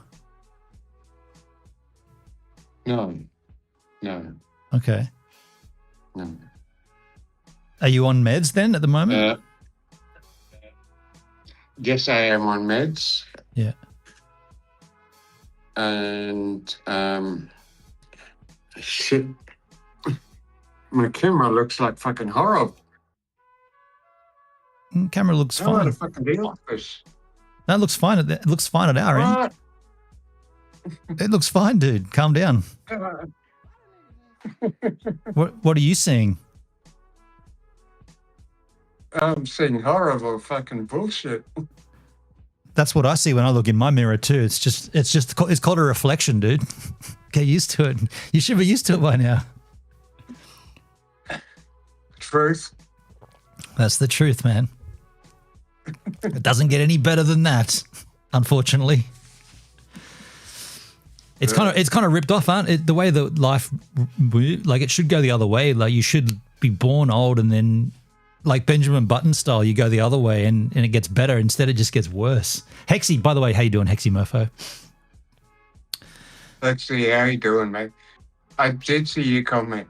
No. Okay. No. Are you on meds then at the moment? Yes, I am on meds. Yeah. And shit, my camera looks like fucking horrible. Camera looks I want fine. to fucking deal with this. That looks fine. It looks fine at our end. It looks fine, dude. Calm down. What are you seeing? I'm seeing horrible fucking bullshit. That's what I see when I look in my mirror too. It's called a reflection, dude. Get used to it. You should be used to it by now. Truth. That's the truth, man. It doesn't get any better than that, unfortunately. It's kind of ripped off, aren't it? The way that life, like, it should go the other way. Like, you should be born old and then, like Benjamin Button style, you go the other way and it gets better. Instead, it just gets worse. Hexy, by the way, how you doing, Hexy Mofo? Hexy, how you doing, mate? I did see you comment.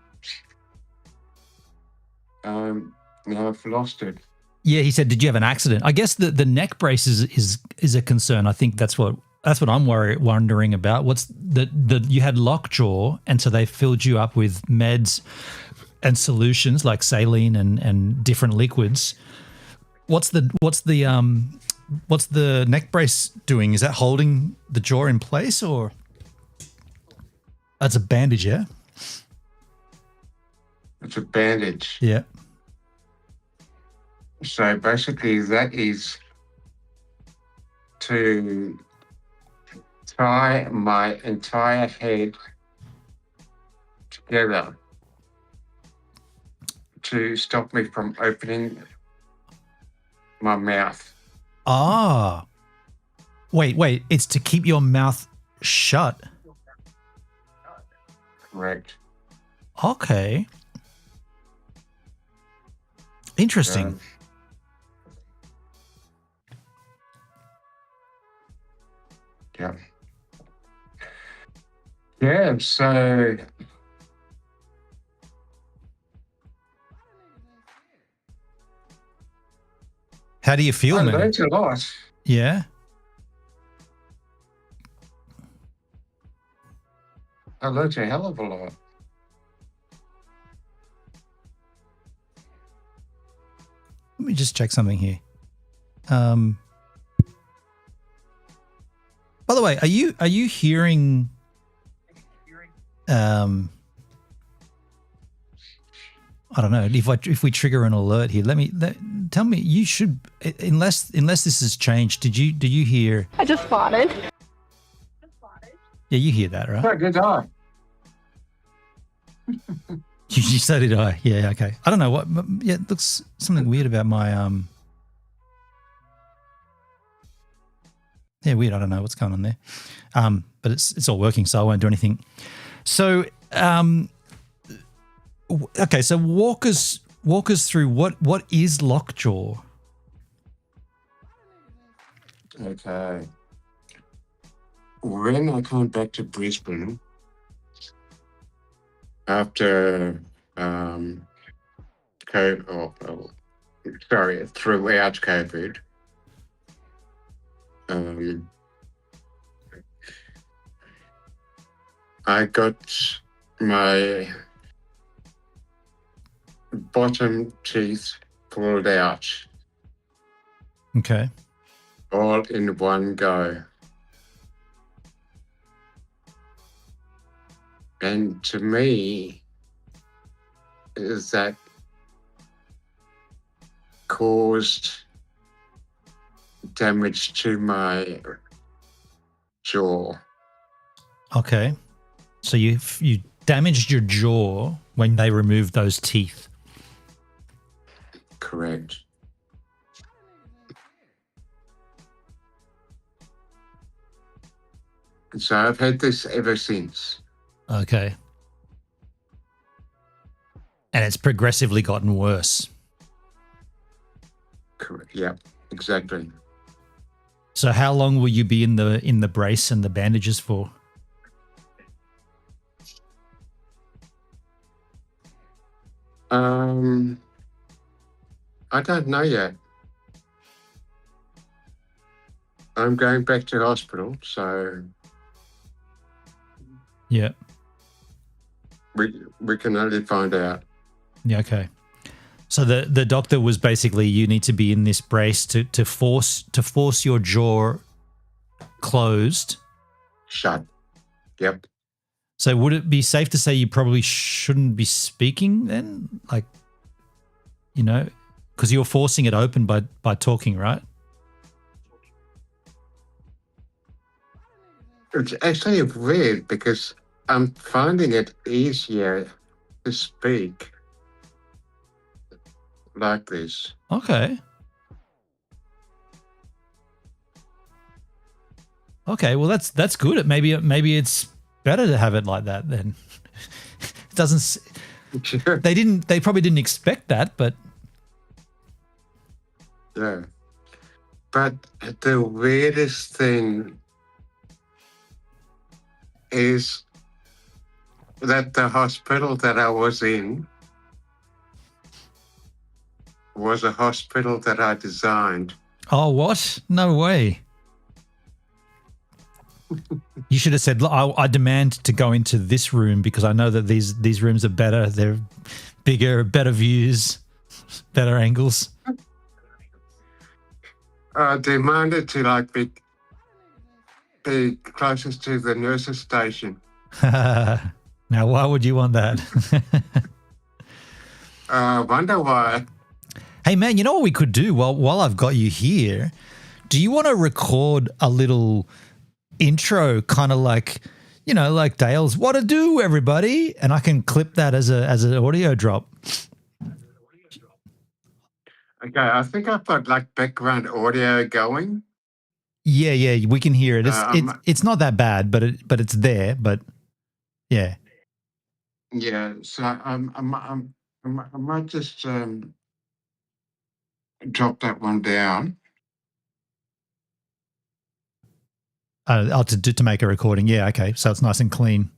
Now I've lost it. Yeah, he said, did you have an accident? I guess the neck brace is a concern. I think that's what I'm wondering about. What's you had lockjaw, and so they filled you up with meds and solutions like saline and different liquids. What's the neck brace doing? Is that holding the jaw in place, or that's a bandage? Yeah, It's a bandage. yeah. So basically, that is to tie my entire head together to stop me from opening my mouth. Ah, wait. It's to keep your mouth shut. Correct. Okay. Interesting. Yeah. Yeah, so How do you feel, I man? learned a lot. Yeah. I learned a hell of a lot. Let me just check something here. By the way, are you hearing? I don't know if we trigger an alert here. Tell me. You should, unless this has changed. Do you hear? I just farted. Yeah, you hear that, right? So did I. So did I. Yeah. Okay. I don't know what. Yeah, it looks something weird about my Yeah, weird. I don't know what's going on there. But it's all working, so I won't do anything. So, okay. So walk us through what is lockjaw. Okay. When I came back to Brisbane after COVID, throughout COVID, I got my bottom teeth pulled out Okay. all in one go. And to me, is that caused damage to my jaw. Okay. So you damaged your jaw when they removed those teeth. Correct. So I've had this ever since. Okay. And it's progressively gotten worse. Correct. Yeah, exactly. So how long will you be in the brace and the bandages for? I don't know yet. I'm going back to hospital, so Yeah. we can only find out. Yeah, okay. So the doctor was basically, you need to be in this brace to force your jaw closed. Shut. Yep. So would it be safe to say you probably shouldn't be speaking then? Like, you know, because you're forcing it open by talking, right? It's actually weird because I'm finding it easier to speak like this. Okay. Okay, well that's good. Maybe it's better to have it like that then. It doesn't. They probably didn't expect that, but Yeah. But the weirdest thing is that the hospital that I was in was a hospital that I designed. oh, what? No way. You should have said, "Look, I demand to go into this room because I know that these rooms are better. They're bigger, better views, better angles." I demanded to like be closest to the nurse's station. Now, why would you want that? I wonder why. Hey, man, you know what we could do while I've got you here? Do you want to record a little intro, kind of like, you know, like Dale's "What to do, everybody," and I can clip that as an audio drop. Okay, I think I've got like background audio going. Yeah, we can hear it. It's not that bad, but it's there. But yeah, Yeah, so I might just drop that one down. to make a recording. Yeah, okay, so it's nice and clean.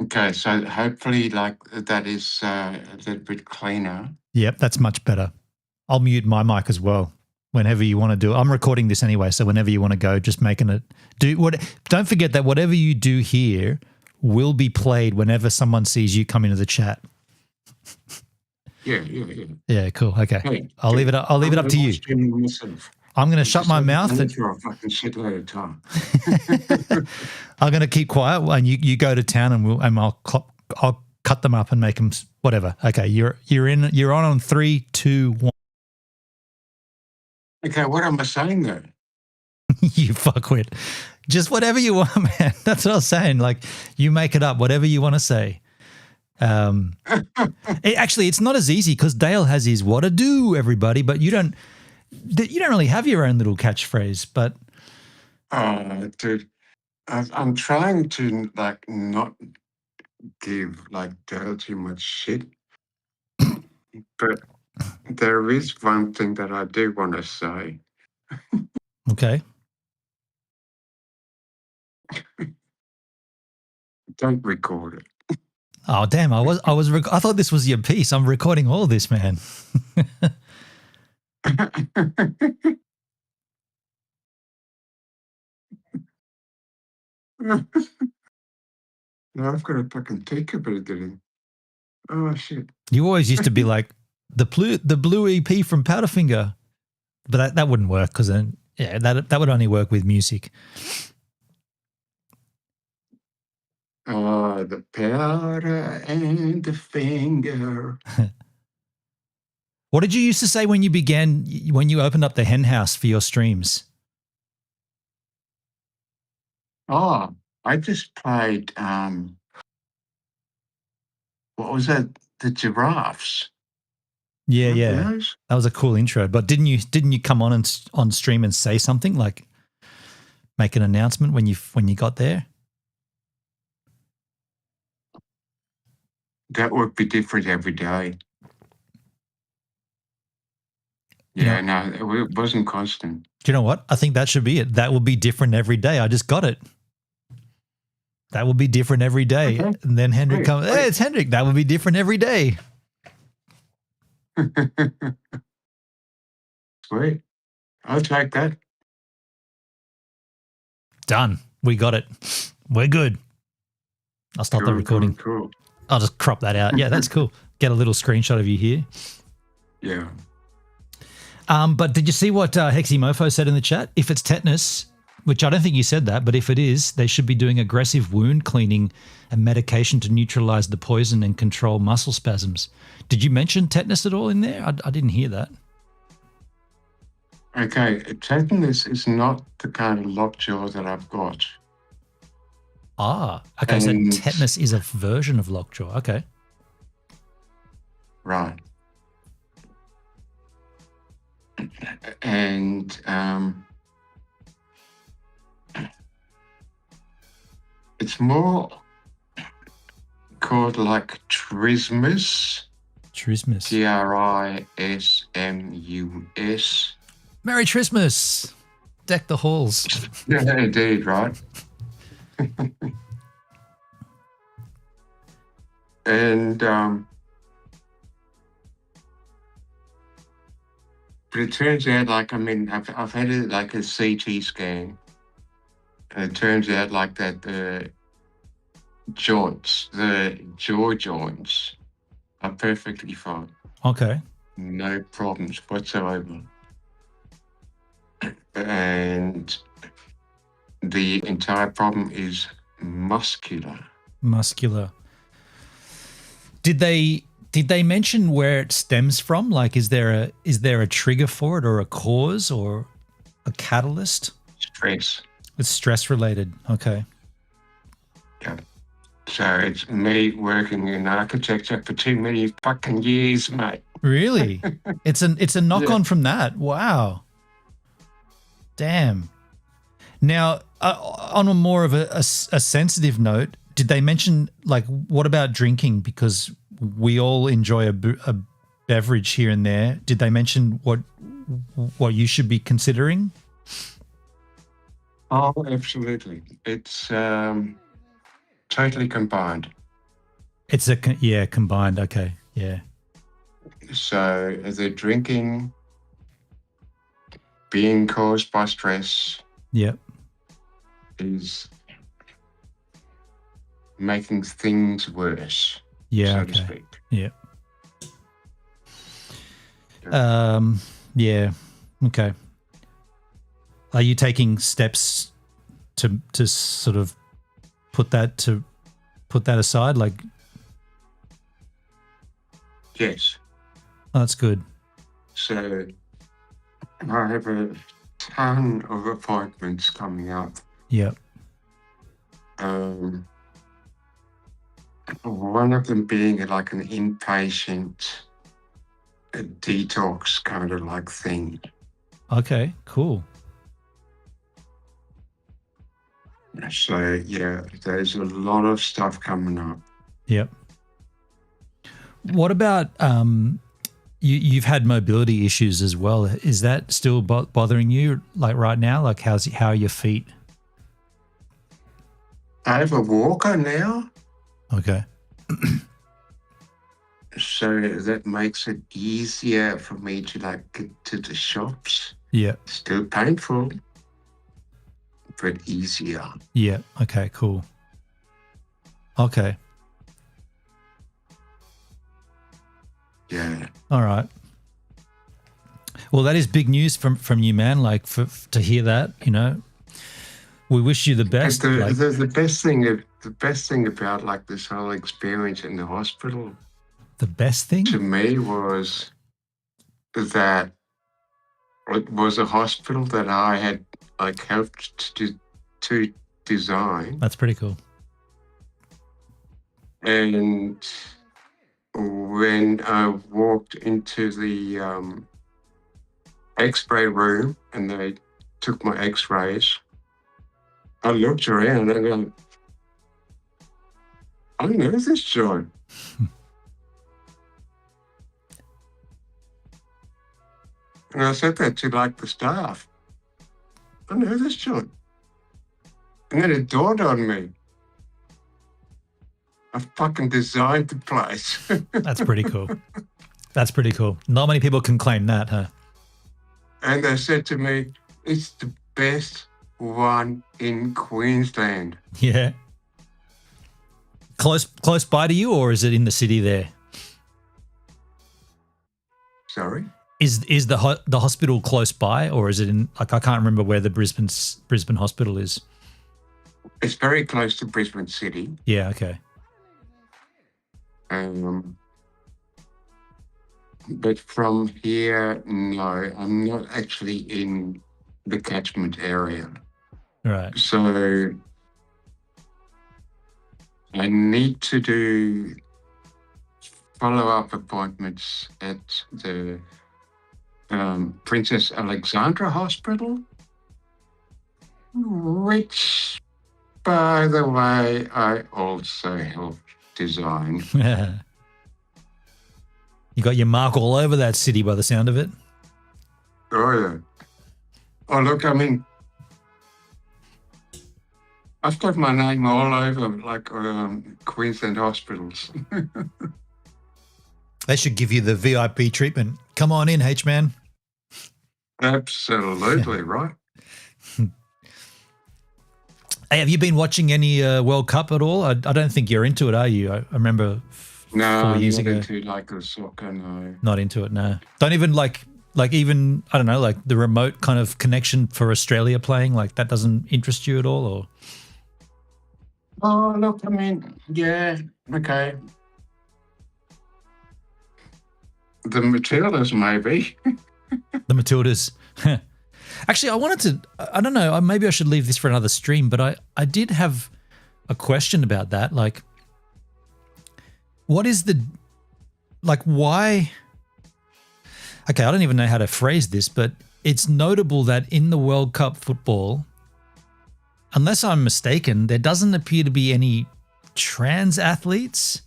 Okay, so hopefully like that is a little bit cleaner. Yep, that's much better. I'll mute my mic as well whenever you want to do it. I'm recording this anyway, so whenever you want to go, just making it do what. Don't forget that whatever you do here will be played whenever someone sees you come into the chat. Yeah. Yeah, cool. Okay, Hey, I'll leave it up to you. I'm going to shut my mouth. For a fucking shitload of time. I'm going to keep quiet, and you go to town, and I'll cut them up and make them whatever. Okay, you're on 3, 2, 1. Okay, what am I saying though? You fuckwit. Just whatever you want, man. That's what I was saying. Like, you make it up, whatever you want to say. It's not as easy because Dale has his "What to do, everybody," but you don't really have your own little catchphrase. But Oh, dude, I'm trying to like not give like Dale too much shit, but there is one thing that I do want to say. okay, Don't record it. Oh damn! I thought this was your piece. I'm recording all this, man. No, I've got a fucking teacup doing. Oh shit! You always used to be like the blue EP from Powderfinger, but that wouldn't work because then that would only work with music. The powder and the finger. What did you used to say when you opened up the hen house for your streams? Oh, I just played. What was that? The giraffes. Yeah, Remember yeah, those? that was a cool intro. But didn't you come on stream and say something like make an announcement when you got there? That would be different every day. You Yeah, no, it wasn't constant. Do you know what? I think that should be it. That will be different every day. I just got it. That will be different every day. Okay. And then Hendrik comes, hey, it's Hendrik. That will be different every day. Sweet. I'll take that. Done. We got it. We're good. I'll stop the recording. Cool. I'll just crop that out. Yeah, that's cool. Get a little screenshot of you here. Yeah. But did you see what Hexy Mofo said in the chat? If it's tetanus, which I don't think you said that, but if it is, they should be doing aggressive wound cleaning and medication to neutralize the poison and control muscle spasms. Did you mention tetanus at all in there? I didn't hear that. Okay, tetanus is not the kind of lockjaw that I've got. Ah, okay. So And- tetanus is a version of lockjaw. Okay. Right. And it's more called like trismus. Trismus. Trismus. Merry Christmas. Deck the halls. Yeah, indeed, right? And but it turns out, like, I mean, I've had it like a CT scan, and it turns out like that the joints, the jaw joints, are perfectly fine, Okay. no problems whatsoever, and the entire problem is muscular. Muscular. Did they mention where it stems from? Like, is there a trigger for it or a cause or a catalyst? Stress. It's stress related. Okay. Yeah. So it's me working in architecture for too many fucking years, mate. Really? It's a knock on from that. Wow. Damn. Now, on a more of a sensitive note, did they mention, like, what about drinking? Because we all enjoy a beverage here and there. Did they mention what you should be considering? Oh, absolutely. It's totally combined. It's combined. Okay. Yeah. So the drinking being caused by stress Yep. is making things worse, Yeah. so to Okay. speak. Yeah. Yeah. Okay. Are you taking steps to sort of put that aside? Like, Yes. oh, that's good. So I have a ton of appointments coming up. Yep. One of them being like an inpatient detox kind of like thing. Okay. Cool. So yeah, there's a lot of stuff coming up. Yep. What about you've had mobility issues as well? Is that still bothering you, like right now? Like how are your feet? I have a walker now. Okay. So that makes it easier for me to like get to the shops. Yeah. Still painful, but easier. Yeah. Okay, cool. Okay. Yeah. All right. Well, that is big news from you, man. Like to hear that, you know, we wish you the best. The best thing about like this whole experience in the hospital, the best thing to me was that it was a hospital that I had like helped to design. That's pretty cool. And when I walked into the X-ray room and they took my X-rays, I looked around and I go, I know this joint. And I said that to like the staff. I know this joint. And then it dawned on me. I fucking designed the place. That's pretty cool. That's pretty cool. Not many people can claim that, huh? And they said to me, it's the best one in Queensland. Yeah. Close by to you, or is it in the city there? Sorry? Is the hospital close by, or is it in, like, I can't remember where the Brisbane hospital is. It's very close to Brisbane City. Yeah, okay. But from here, no, I'm not actually in the catchment area. Right. So I need to do follow-up appointments at the Princess Alexandra Hospital, which, by the way, I also helped design. You got your mark all over that city by the sound of it. Oh, yeah. Oh, look, I mean, I've got my name all over, like, Queensland hospitals. They should give you the VIP treatment. Come on in, H-Man. Absolutely, right. Hey, have you been watching any World Cup at all? I don't think you're into it, are you? I remember No, 4 I'm years not ago. into like the soccer, no. Not into it, no. Don't even like even, I don't know, like the remote kind of connection for Australia playing, like that doesn't interest you at all, or? Oh, look, I mean, yeah, okay. The Matildas, maybe. The Matildas. Actually, I wanted to, I don't know, maybe I should leave this for another stream, but I did have a question about that. Like, what is the, like, why? Okay, I don't even know how to phrase this, but it's notable that in the World Cup football, unless I'm mistaken, there doesn't appear to be any trans athletes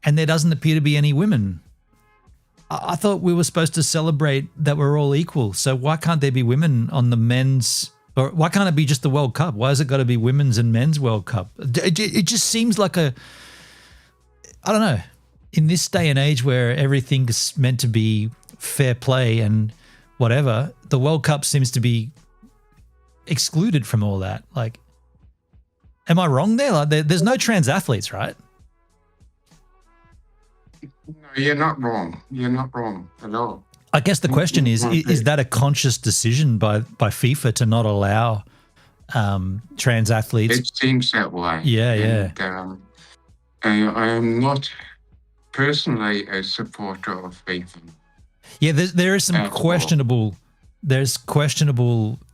and there doesn't appear to be any women. I thought we were supposed to celebrate that we're all equal. So why can't there be women on the men's, or why can't it be just the World Cup? Why has it got to be women's and men's World Cup? It just seems like I don't know, in this day and age where everything's meant to be fair play and whatever, the World Cup seems to be excluded from all that. Like, am I wrong there? Like, there's no trans athletes, right? No, you're not wrong. You're not wrong at all. I guess the question is that a conscious decision by FIFA to not allow trans athletes? It seems that way. Yeah, and, I am not personally a supporter of FIFA. Yeah, there is some questionable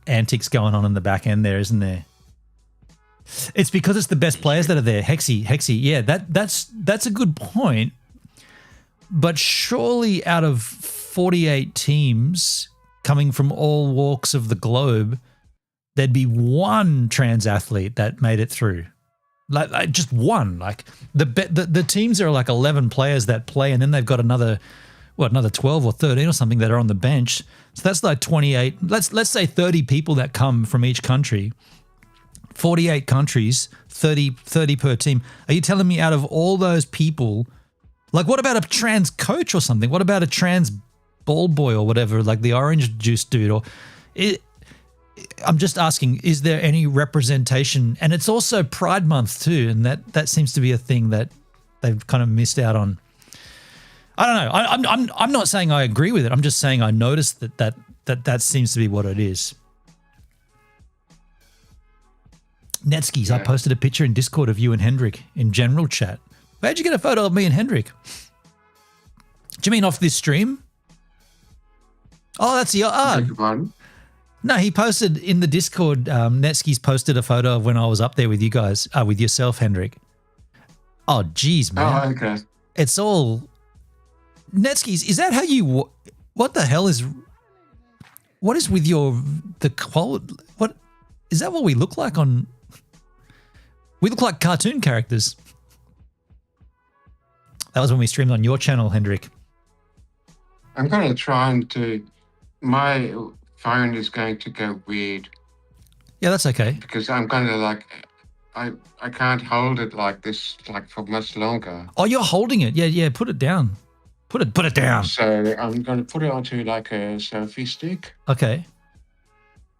antics going on in the back end there, isn't there? It's because it's the best players that are there. Hexy. Yeah, that's a good point. But surely out of 48 teams coming from all walks of the globe, there'd be one trans athlete that made it through. Like just one. Like the teams are like 11 players that play, and then they've got another 12 or 13 or something that are on the bench. So that's like 28. Let's say 30 people that come from each country. 48 countries, 30 per team. Are you telling me out of all those people, like what about a trans coach or something? What about a trans ball boy or whatever, like the orange juice dude? Or I'm just asking, is there any representation? And it's also Pride Month too, and that seems to be a thing that they've kind of missed out on. I don't know. I'm not saying I agree with it. I'm just saying I noticed that seems to be what it is. Netskis, I posted a picture in Discord of you and Hendrik in general chat. Where'd you get a photo of me and Hendrik? Do you mean off this stream? Oh, that's the... Beg your pardon? No, he posted in the Discord, Netskis posted a photo of when I was up there with you guys, with yourself, Hendrik. Oh, geez, man. Oh, okay. It's all... Netskis, is that how you... What the hell is... What is with your... The quality... What... Is that what we look like on... We look like cartoon characters. That was when we streamed on your channel, Hendrik. I'm going to try and do... My phone is going to go weird. Yeah, that's okay. Because I'm going to like... I can't hold it like this like for much longer. Oh, you're holding it. Yeah, put it down. Put it down. So I'm going to put it onto like a selfie stick. Okay.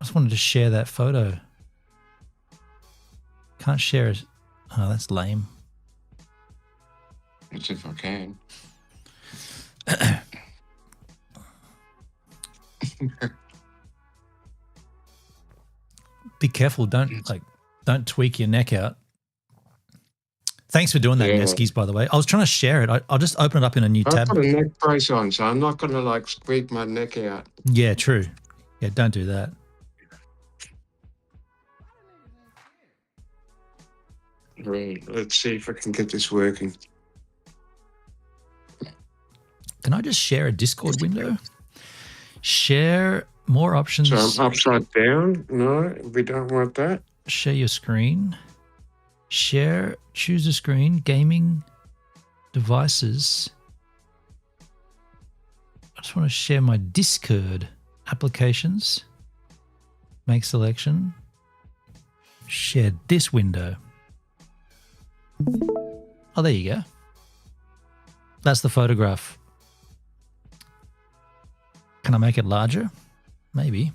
I just wanted to share that photo. Can't share it. Oh, that's lame. Let's see if I can. Be careful. Don't tweak your neck out. Thanks for doing that, Neskis, by the way. I was trying to share it. I'll just open it up in a new tab. I've got a neck brace on, so I'm not going to like squeak my neck out. Yeah, true. Yeah, don't do that. Right, let's see if I can get this working. Can I just share a Discord window? Share more options. So I'm upside down? No, we don't want that. Share your screen. Share, choose a screen, gaming, devices. I just want to share my Discord. Applications. Make selection. Share this window. Oh, there you go. That's the photograph. Can I make it larger? Maybe.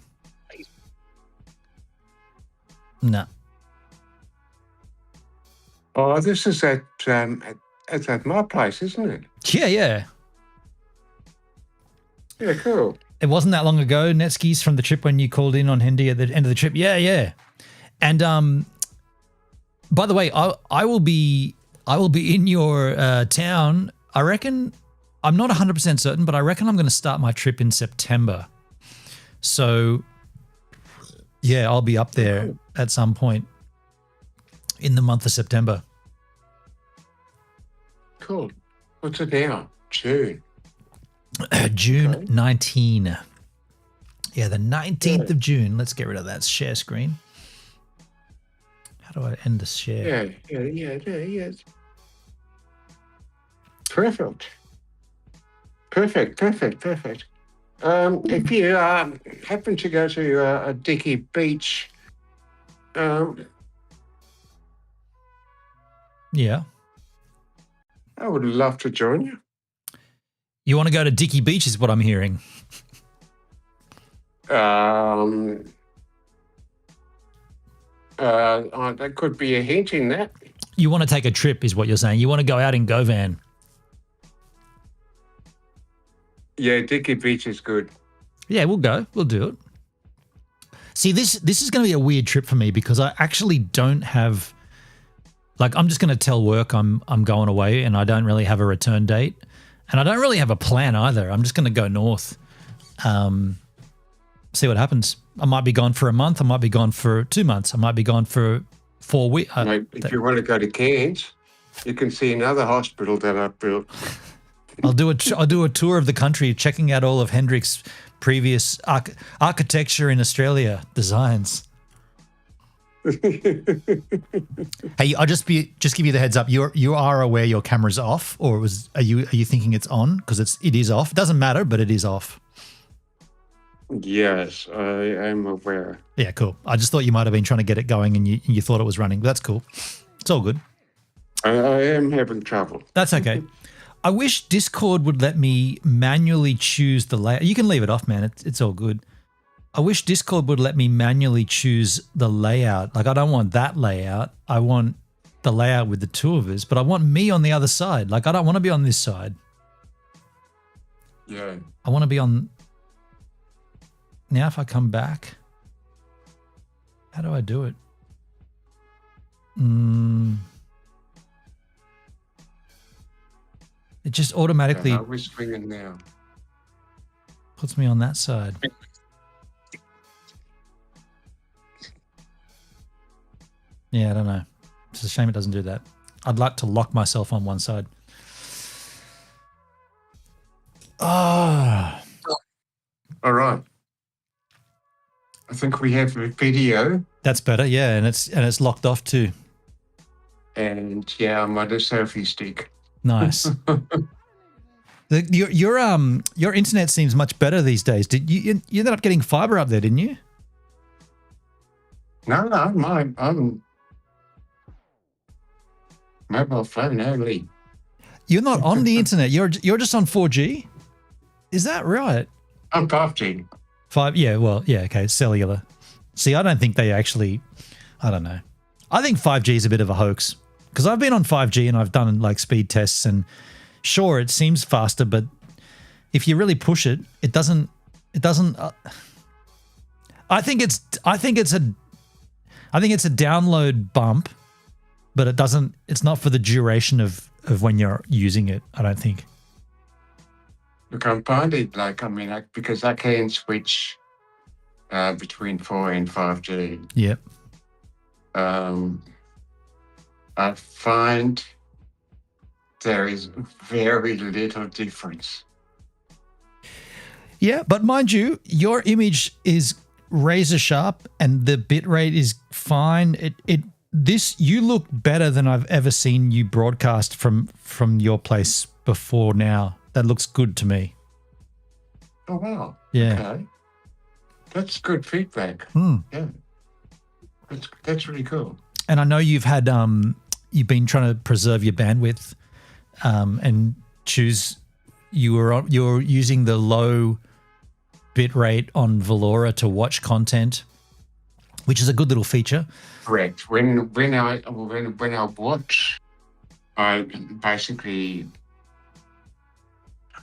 No. Oh, this is at my place, isn't it? Yeah. Yeah, cool. It wasn't that long ago, Netskis, from the trip when you called in on Hendy at the end of the trip. Yeah. And by the way, I will be in your town. I reckon, I'm not 100% certain, but I reckon I'm going to start my trip in September. So yeah, I'll be up there at some point in the month of September. Cool. What's it now? June. June 19. Yeah, the 19th of June. Let's get rid of that share screen. How do I end the share? Yeah. Perfect. If you happen to go to a Dicky Beach, Yeah. I would love to join you. You want to go to Dicky Beach is what I'm hearing. That could be a hint in that. You want to take a trip is what you're saying. You want to go out in Govan. Yeah, Dicky Beach is good. Yeah, we'll go. We'll do it. See, this is going to be a weird trip for me because I actually don't have, like, I'm just going to tell work I'm going away and I don't really have a return date. And I don't really have a plan either. I'm just going to go north. See what happens. I might be gone for a month. I might be gone for 2 months. I might be gone for 4 weeks. If you want to go to Cairns, you can see another hospital that I've built. I'll do a tour of the country, checking out all of Hendrik's previous architecture in Australia designs. Hey, I'll just give you the heads up. You are aware your camera's off, or are you thinking it's on? Because it is off. It doesn't matter, but it is off. Yes, I am aware. Yeah, cool. I just thought you might have been trying to get it going and you thought it was running. That's cool. It's all good. I am having trouble. That's okay. I wish Discord would let me manually choose the layout. You can leave it off, man. It's all good. I wish Discord would let me manually choose the layout. Like, I don't want that layout. I want the layout with the two of us, but I want me on the other side. Like, I don't want to be on this side. Yeah. I want to be on... Now if I come back, how do I do it? It just automatically We're swinging now. puts me on that side. Yeah, I don't know. It's a shame it doesn't do that. I'd like to lock myself on one side. Ah. All right. I think we have a video. That's better, yeah, and it's locked off too. And yeah, I'm on a selfie stick. Nice. Your internet seems much better these days. Did you ended up getting fiber up there, didn't you? No, I'm mobile phone only. You're not on the internet. You're just on 4G. Is that right? I'm 5G. Yeah, well, yeah, okay, cellular. See, I don't think they actually, I don't know. I think 5G is a bit of a hoax because I've been on 5G and I've done like speed tests and sure, it seems faster, but if you really push it, it doesn't, I think it's a download bump, but it's not for the duration of when you're using it, I don't think. Look, I'm finding because I can switch between 4 and 5G. Yep. I find there is very little difference. Yeah, but mind you, your image is razor sharp and the bitrate is fine. You look better than I've ever seen you broadcast from your place before now. That looks good to me. Oh wow. Yeah. Okay. That's good feedback. Yeah. That's really cool. And I know you've had you've been trying to preserve your bandwidth and you're using the low bit rate on Valora to watch content, which is a good little feature. Correct. When I watch, I basically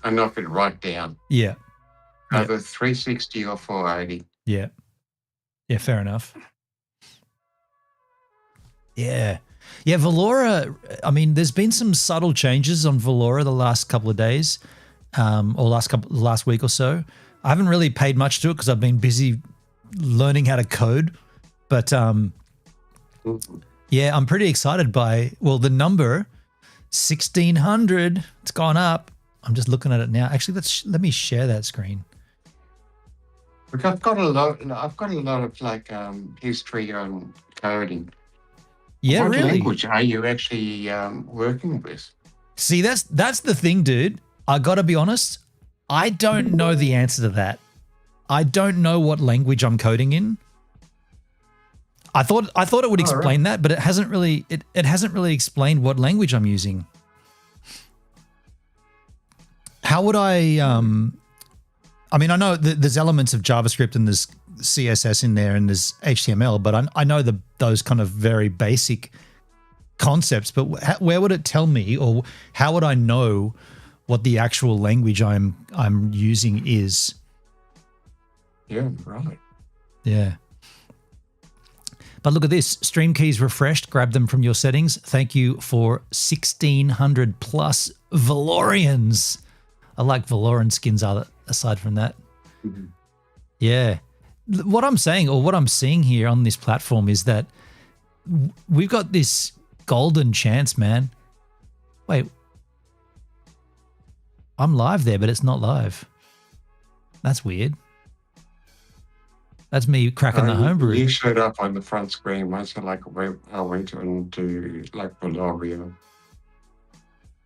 I knock it right down. Yeah. Either 360 or 480. Yeah. Yeah, fair enough. Yeah. Yeah, Valora, I mean, there's been some subtle changes on Valora the last couple of days or last week or so. I haven't really paid much to it because I've been busy learning how to code. But yeah, I'm pretty excited by, the number 1600, it's gone up. I'm just looking at it now. Actually, let me share that screen. Look, I've got a lot of history on coding. Yeah, what really? language are you actually working with? See, that's the thing, dude. I got to be honest. I don't know the answer to that. I don't know what language I'm coding in. I thought it would explain that, but it hasn't really explained what language I'm using. How would I I mean, I know there's elements of JavaScript and there's CSS in there and there's HTML, but I know those kind of very basic concepts, but where would it tell me, or how would I know what the actual language I'm using is? Yeah, right. Yeah. But look at this. Stream keys refreshed. Grab them from your settings. Thank you for 1,600 plus Valorians. I like Valoran skins aside from that. Mm-hmm. Yeah. What I'm saying, or what I'm seeing here on this platform, is that we've got this golden chance, man. Wait. I'm live there, but it's not live. That's weird. That's me cracking the homebrew. You showed up on the front screen once I went into Valoria.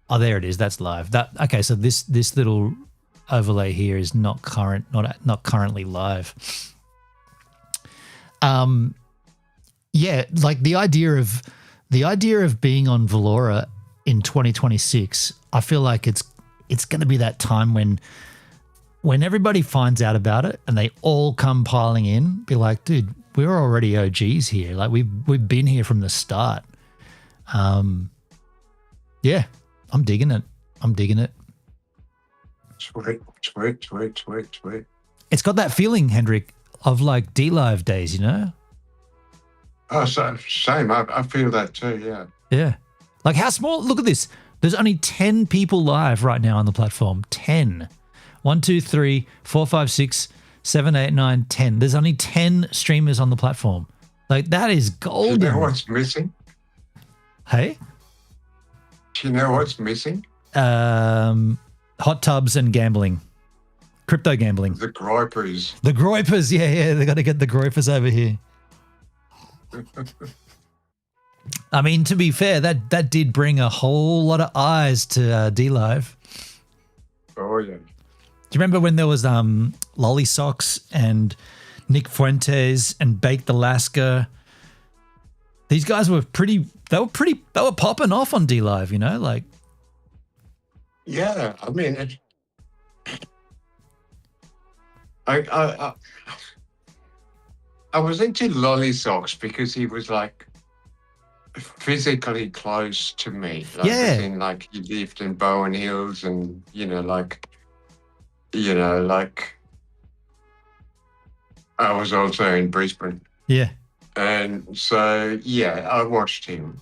Oh, there it is. That's live. Okay, so this little overlay here is not currently live. Yeah, like the idea of being on Valora in 2026, I feel like it's going to be that time when everybody finds out about it and they all come piling in, be like, dude, we're already OGs here. Like we've been here from the start. Yeah, I'm digging it. Sweet. It's got that feeling, Hendrik, of like D-Live days, you know? Oh, same. I feel that too, yeah. Yeah. Like how small, look at this. There's only 10 people live right now on the platform. 10. 1, 2, 3, 4, 5, 6, 7, 8, 9, 10. There's only 10 streamers on the platform. Like that is golden. Do you know what's missing? Hey? Do you know what's missing? Hot tubs and gambling. Crypto gambling. The groypers. The groypers, yeah. They got to get the groypers over here. I mean, to be fair, that did bring a whole lot of eyes to D-Live. Oh, yeah. Do you remember when there was Lolly Socks and Nick Fuentes and Baked Alaska? These guys were they were popping off on D-Live, you know, like. Yeah, I mean, I was into Lolly Socks because he was like physically close to me. Like, yeah. as in, like he lived in Bowen Hills, and like I was also in Brisbane. Yeah. And so yeah, I watched him.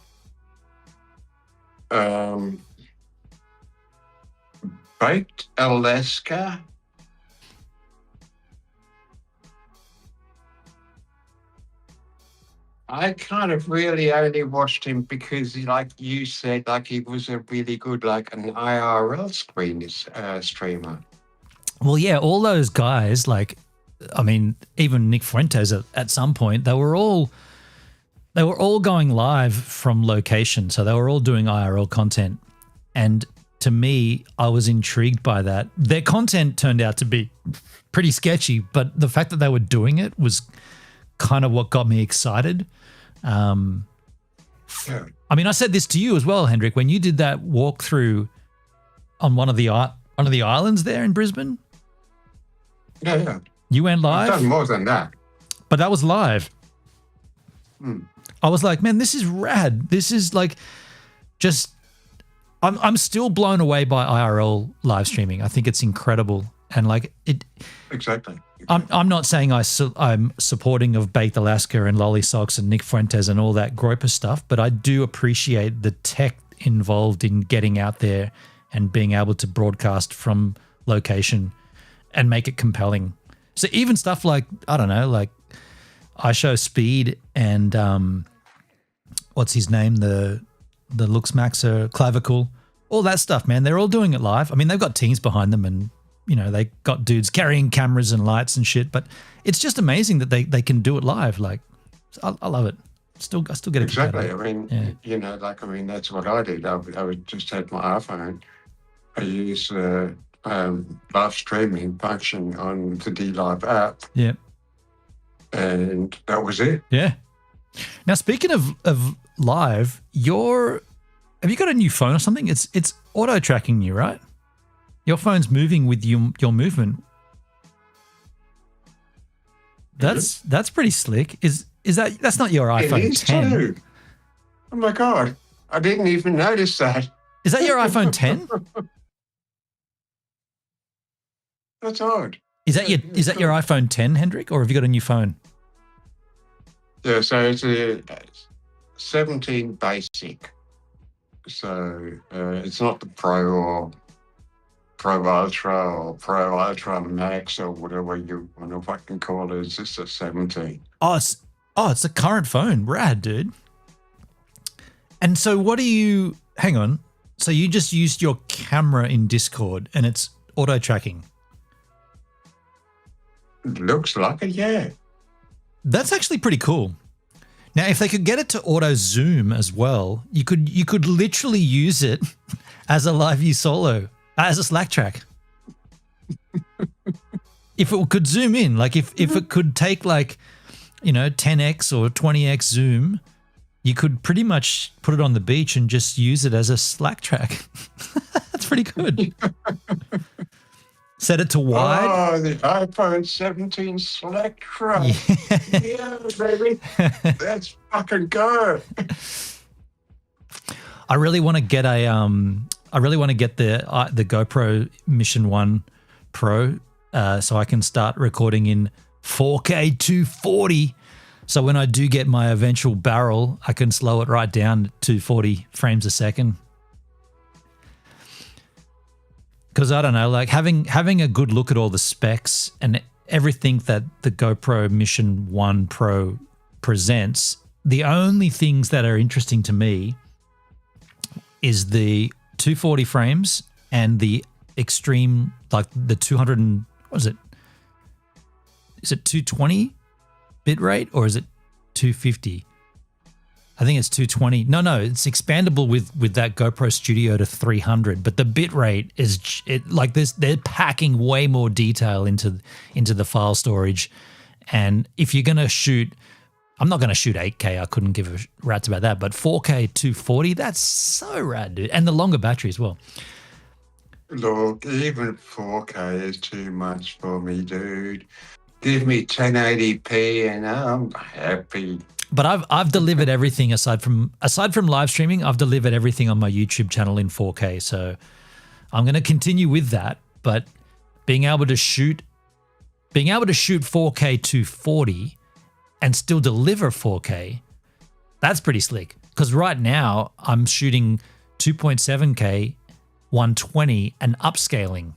Baked Alaska. I kind of really only watched him because, like you said, like he was a really good, like an IRL streamer. Well, yeah, all those guys, like, I mean, even Nick Fuentes at some point, they were all going live from location, so they were all doing IRL content. And to me, I was intrigued by that. Their content turned out to be pretty sketchy, but the fact that they were doing it was kind of what got me excited. Yeah. I mean, I said this to you as well, Hendrik, when you did that walkthrough on one of the islands there in Brisbane. Yeah. You went live. I've done more than that. But that was live. Hmm. I was like, man, this is rad. This is like just. I'm still blown away by IRL live streaming. I think it's incredible, and like it. Exactly. I'm not saying I'm supporting of Baked Alaska and Lolly Socks and Nick Fuentes and all that groper stuff, but I do appreciate the tech involved in getting out there and being able to broadcast from location and make it compelling. So even stuff like, I don't know, like I Show Speed and what's his name, the Looks Maxer, Clavicle, all that stuff, man, they're all doing it live. I mean, they've got teams behind them and you know, they got dudes carrying cameras and lights and shit, but it's just amazing that they can do it live. Like, I love it. I still get it. Exactly. I mean, that's what I did. I would just had my iPhone. I use live streaming function on the D-Live app. Yeah. And that was it. Yeah. Now, speaking of live, have you got a new phone or something? It's auto tracking you, right? Your phone's moving with your movement. That's pretty slick. That's not your iPhone it is 10? Too. Oh my God. I didn't even notice that. Is that your iPhone 10? That's odd. Is that your iPhone 10, Hendrik, or have you got a new phone? Yeah, so it's a 17 basic. So it's not the Pro or Pro Ultra or Pro Ultra Max or whatever you want to fucking call it. It's just a 17. Oh, it's a current phone. Rad, dude. And so hang on. So you just used your camera in Discord and it's auto tracking. Looks like it, yeah. That's actually pretty cool. Now, if they could get it to auto zoom as well, you could literally use it as a live view solo, as a Slack track. If it could zoom in, like if it could take like, 10x or 20x zoom, you could pretty much put it on the beach and just use it as a Slack track. That's pretty good. Set it to wide. Oh, the iPhone 17 Slack truck. Yeah, baby. Let's fucking go. I really want to get the GoPro Mission 1 Pro so I can start recording in 4K 240. So when I do get my eventual barrel, I can slow it right down to 40 frames a second. Because I don't know, like having a good look at all the specs and everything that the GoPro Mission 1 Pro presents, the only things that are interesting to me is the 240 frames and the extreme, like the 200 and, what is it? Is it 220 bit rate or is it 250? I think it's 220. No, it's expandable with that GoPro Studio to 300, but the bit rate is they're packing way more detail into the file storage. And if you're going to shoot, I'm not going to shoot 8K. I couldn't give a rat's about that, but 4K 240, that's so rad, dude. And the longer battery as well. Look, even 4K is too much for me, dude. Give me 1080p and I'm happy. But I've delivered everything aside from live streaming. I've delivered everything on my YouTube channel in 4K. So I'm going to continue with that. But being able to shoot 4K 240 and still deliver 4K, that's pretty slick. Because right now I'm shooting 2.7K 120 and upscaling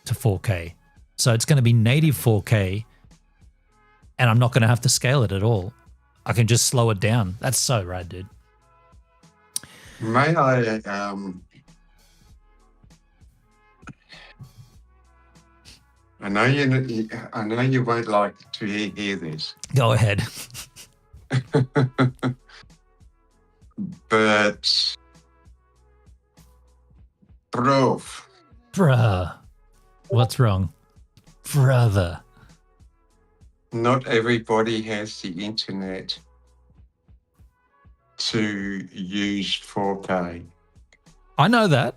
to 4K. So it's going to be native 4K and I'm not going to have to scale it at all. I can just slow it down. That's so rad, dude. May I, I know you won't like to hear this. Go ahead. But, Bruh. What's wrong? Brother. not everybody has the internet to use 4K. I know that.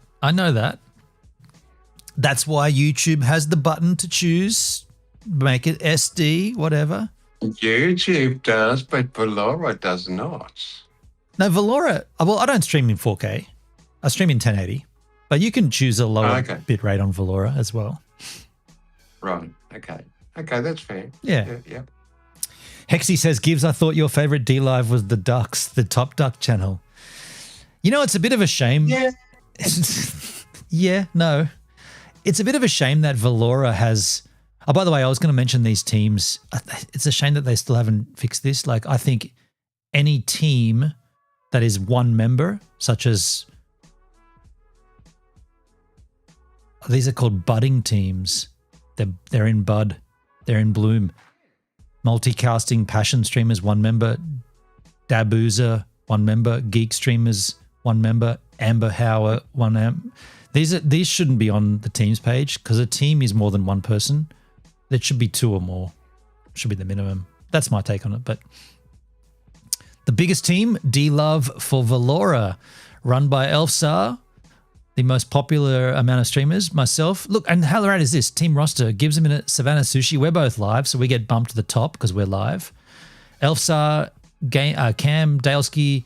That's why YouTube has the button to choose, make it SD, whatever. YouTube does, but Valora does not. No, Valora, well, I don't stream in 4K. I stream in 1080, but you can choose a lower bit rate on Valora as well. Right, okay. Okay, that's fair. Yeah. Yeah. Hexy says, Gibbs, I thought your favorite D-Live was the Ducks, the Top Duck channel. You know, it's a bit of a shame. Yeah. Yeah, no. It's a bit of a shame that Valora has... Oh, by the way, I was going to mention these teams. It's a shame that they still haven't fixed this. Like, I think any team that is one member, such as... These are called budding teams. They're in bud. They're in bloom. Multicasting Passion Streamers, one member. Dabooza, one member. Geek Streamers, one member. Amber Hauer, one member. These shouldn't be on the teams page because a team is more than one person. There should be two or more. Should be the minimum. That's my take on it. But the biggest team, D-Love for Valora, run by Elfsar, the most popular amount of streamers, myself. Look, and how rad is this? Team roster, Gibbs a minute, Savannah Sushi. We're both live, so we get bumped to the top because we're live. Elfsar, Cam, Daleski,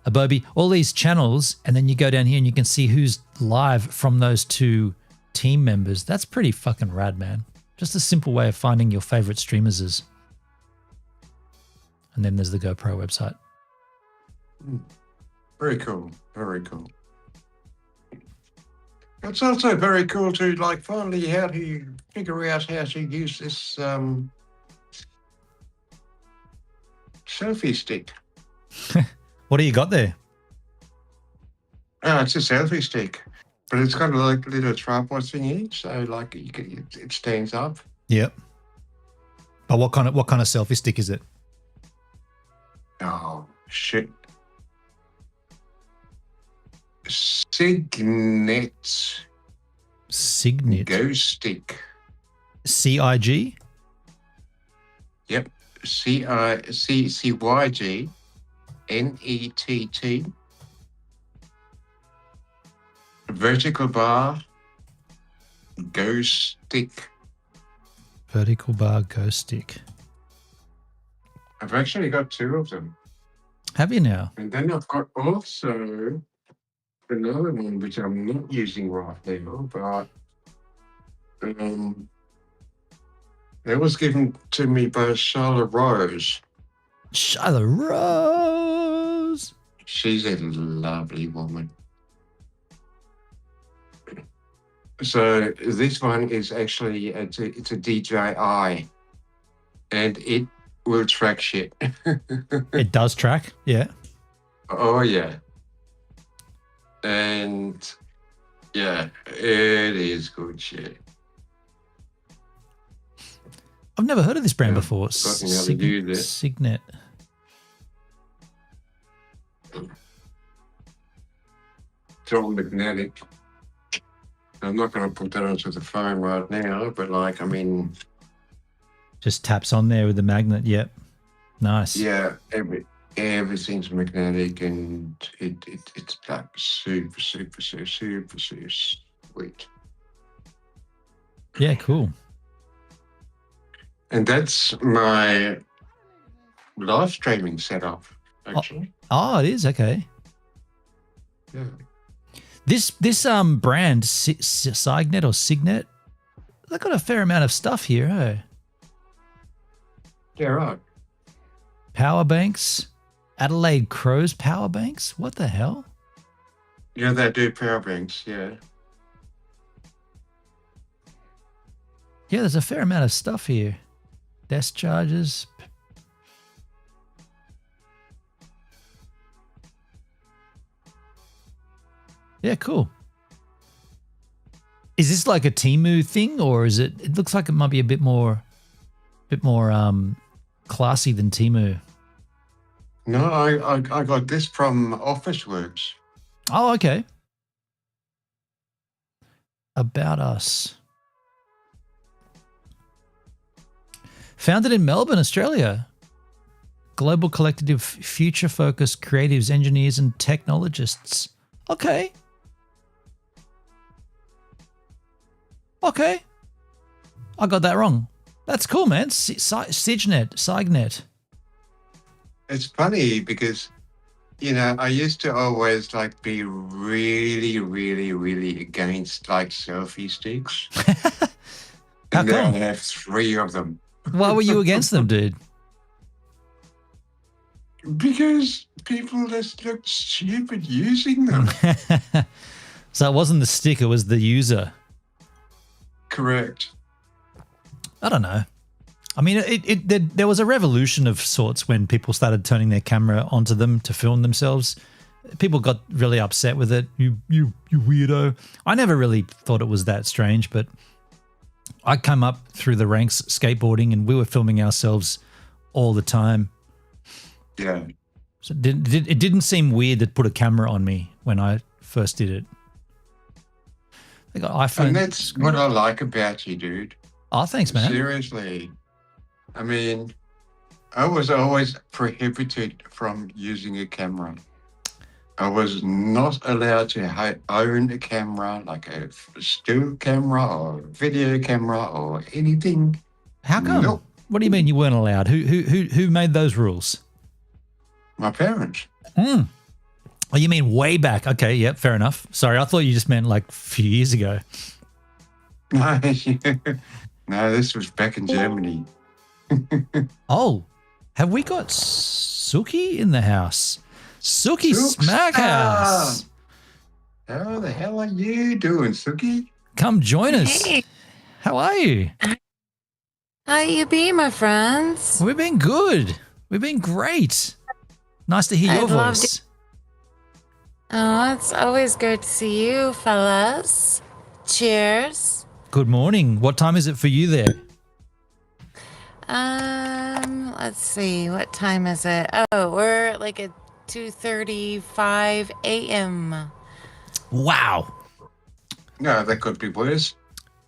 Abobi, all these channels, and then you go down here and you can see who's live from those two team members. That's pretty fucking rad, man. Just a simple way of finding your favorite streamers is. And then there's the GoPro website. Very cool. Very cool. It's also very cool to finally how to figure out how to use this selfie stick. What do you got there? Oh, it's a selfie stick, but it's got a little tripod thingy, so it stands up. Yep. But what kind of selfie stick is it? Oh shit! Signet Signet Go Stick. CIG? Yep. CYG NETT. Vertical bar. Go stick. Vertical bar ghost stick. I've actually got 2 of them. Have you now? And then I've got also another one which I'm not using right now, but that was given to me by Charlotte Rose. Charlotte Rose. She's a lovely woman. So this one is actually it's a DJI, and it will track shit. It does track, yeah. Oh yeah, and yeah, it is good shit. I've never heard of this brand Yeah, before. forgotten how to do that. Signet. It's all magnetic. I'm not going to put that onto the phone right now, but like, I mean, Just taps on there with the magnet. Yep. Nice. yeah, everything's magnetic, and it's like super sweet. Yeah, cool. And that's my live streaming setup, actually. Oh, it is? Okay. Yeah. This brand, Signet or Signet, they've got a fair amount of stuff here, eh? Yeah, right. Power banks. Adelaide Crows power banks? What the hell? Yeah, they do power banks, yeah. Yeah, there's a fair amount of stuff here. Desk chargers. Yeah, cool. Is this like a Temu thing, or is it? It looks like it might be a bit more classy than Temu. No, I got this from Officeworks. Oh, okay. About Us. Founded in Melbourne, Australia. Global collective, future-focused creatives, engineers, and technologists. Okay. Okay. I got that wrong. That's cool, man. Signet. It's funny because, you know, I used to always like be really against like selfie sticks. How And now come? I have 3 of them. Why were you against them, dude? Because people just look stupid using them. So it wasn't the stick, it was the user. Correct. I don't know. I mean, there was a revolution of sorts when people started turning their camera onto them to film themselves. People got really upset with it. You weirdo. I never really thought it was that strange, but I come up through the ranks skateboarding and we were filming ourselves all the time. Yeah. So it didn't seem weird to put a camera on me when I first did it. They got iPhone. And that's what I like about you, dude. Oh, thanks, man. Seriously. I mean, I was always prohibited from using a camera. I was not allowed to own a camera, like a still camera or video camera or anything. How come? Nope. What do you mean you weren't allowed? Who made those rules? My parents. Oh, you mean way back? Okay, yep, fair enough. Sorry, I thought you just meant like a few years ago. No, this was back in Germany. Oh, have we got Sookie in the house? Sookie Smackhouse. How the hell are you doing, Sookie? Come join us. Hey. How are you? How you be, my friends? We've been good. We've been great. Nice to hear your I'd love voice. Oh, it's always good to see you, fellas. Cheers. Good morning. What time is it for you there? Let's see. What time is it? Oh, we're like at 2:35 a.m. Wow. No, that could be worse.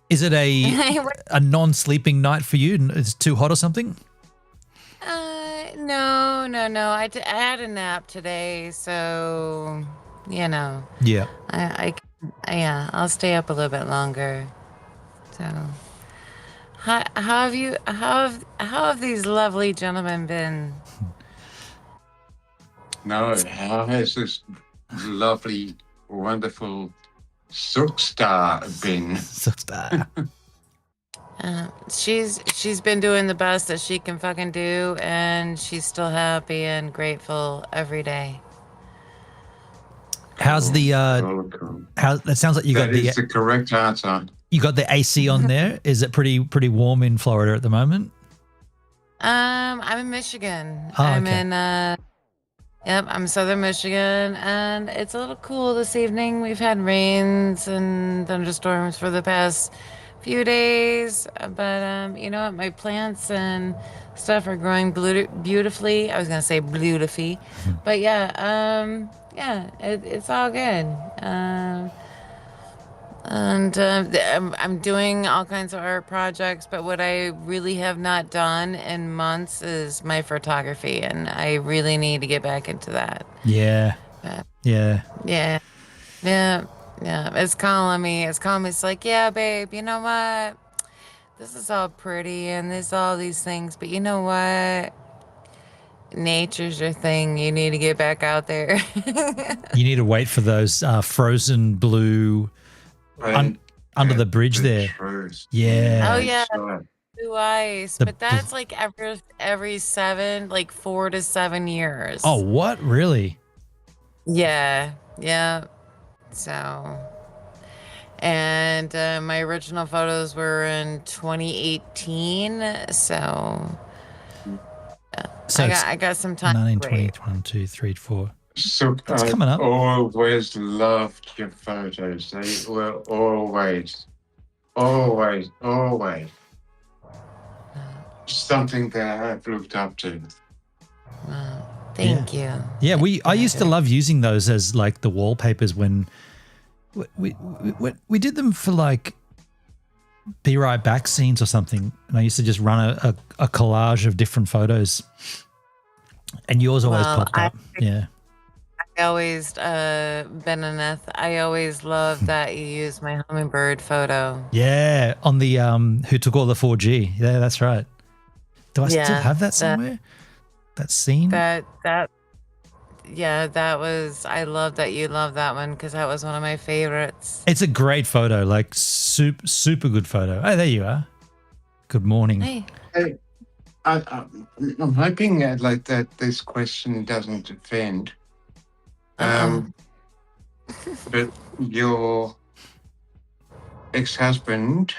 Is it a non-sleeping night for you? It's too hot or something? No. I had a nap today, so Yeah. I'll stay up a little bit longer. So, how have these lovely gentlemen been? No, how has this lovely, wonderful Sookstar been? Sookstar. She's been doing the best that she can fucking do, and she's still happy and grateful every day. How's the how that sounds like you got the correct answer. You got the AC on there. Is it pretty warm in Florida at the moment? I'm in Michigan. Oh, I'm okay. in I'm southern Michigan, and it's a little cool this evening. We've had rains and thunderstorms for the past few days, but you know what? My plants and stuff are growing beautifully. I was gonna say beautifully, but it's all good. And I'm doing all kinds of art projects, but what I really have not done in months is my photography, and I really need to get back into that. Yeah. Yeah. It's calling me. It's like, yeah, babe, you know what? This is all pretty and there's all these things, but you know what? Nature's your thing. You need to get back out there. You need to wait for those frozen blue under the bridge there. Yeah. Oh yeah, blue ice. But that's like every 4 to 7 years. Oh, what? Really? Yeah. So, and my original photos were in 2018. So I got some time. 19, 20, 1, 2, 3, 4. So it's coming up. Always loved your photos. They were always something that I've looked up to. Thank you. Yeah, I used to love using those as like the wallpapers when we did them for like Be Right Back scenes or something, and I used to just run a collage of different photos, and yours always popped up. I always, Benaneth, I always loved that you used my hummingbird photo. Yeah, on the who took all the 4G. Yeah, that's right. Do I still have that somewhere? That scene? That was, I love that you love that one because that was one of my favorites. It's a great photo, like super good photo. Oh, there you are. Good morning. Hey. I'm hoping that this question doesn't offend. But your ex-husband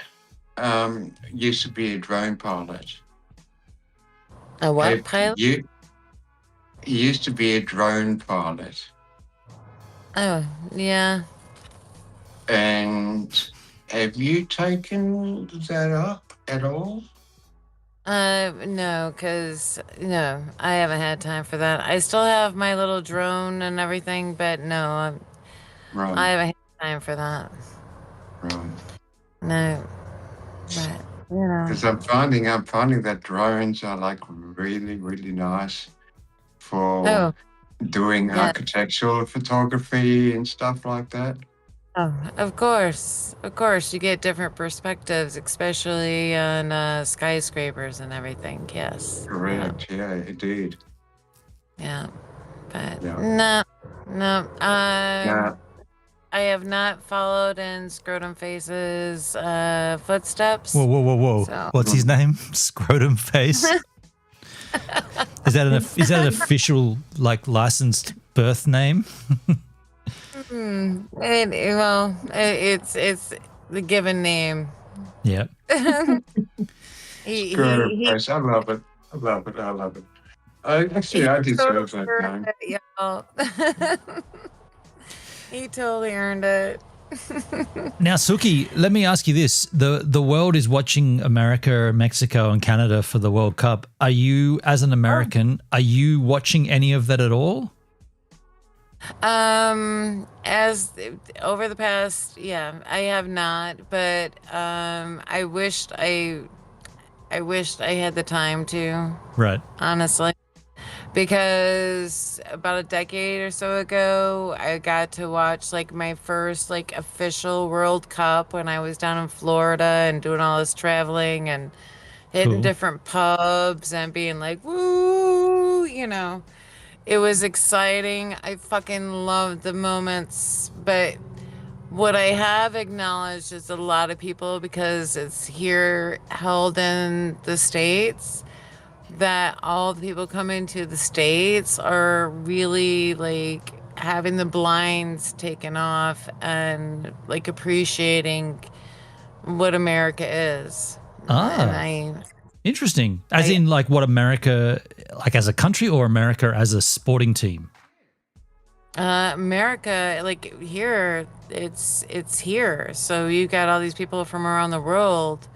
used to be a drone pilot. A what pilot? He used to be a drone pilot. Oh, yeah. And have you taken that up at all? No, because, I haven't had time for that. I still have my little drone and everything, but no, I haven't had time for that. Right. No, but, Because I'm finding that drones are like really, really nice for doing architectural photography and stuff like that. Oh, of course. You get different perspectives, especially on skyscrapers and everything. Yes. Correct. Yeah, indeed. Yeah, but no. I have not followed in Scrotum Face's footsteps. Whoa. So. What's his name? Scrotum Face? Is that an official, like, licensed birth name? It's the given name. Yeah. Scrotum Face. I love it. I deserve that name. He totally earned it. Now, Sookie, let me ask you this. The world is watching America, Mexico, and Canada for the World Cup. Are you, as an American, are you watching any of that at all? As over the past, yeah, I have not, but I wished I had the time to, Right. honestly, because about a decade or so ago, I got to watch like my first like official World Cup when I was down in Florida and doing all this traveling and hitting Cool. different pubs and being like, woo, you know. It was exciting. I fucking loved the moments, but what I have acknowledged is a lot of people, because it's here held in the States, that all the people coming to the States are really like having the blinds taken off and like appreciating what America is. And Ah, interesting. As in, like, what America, like as a country, or America as a sporting team? America, like here, it's here. So you got all these people from around the world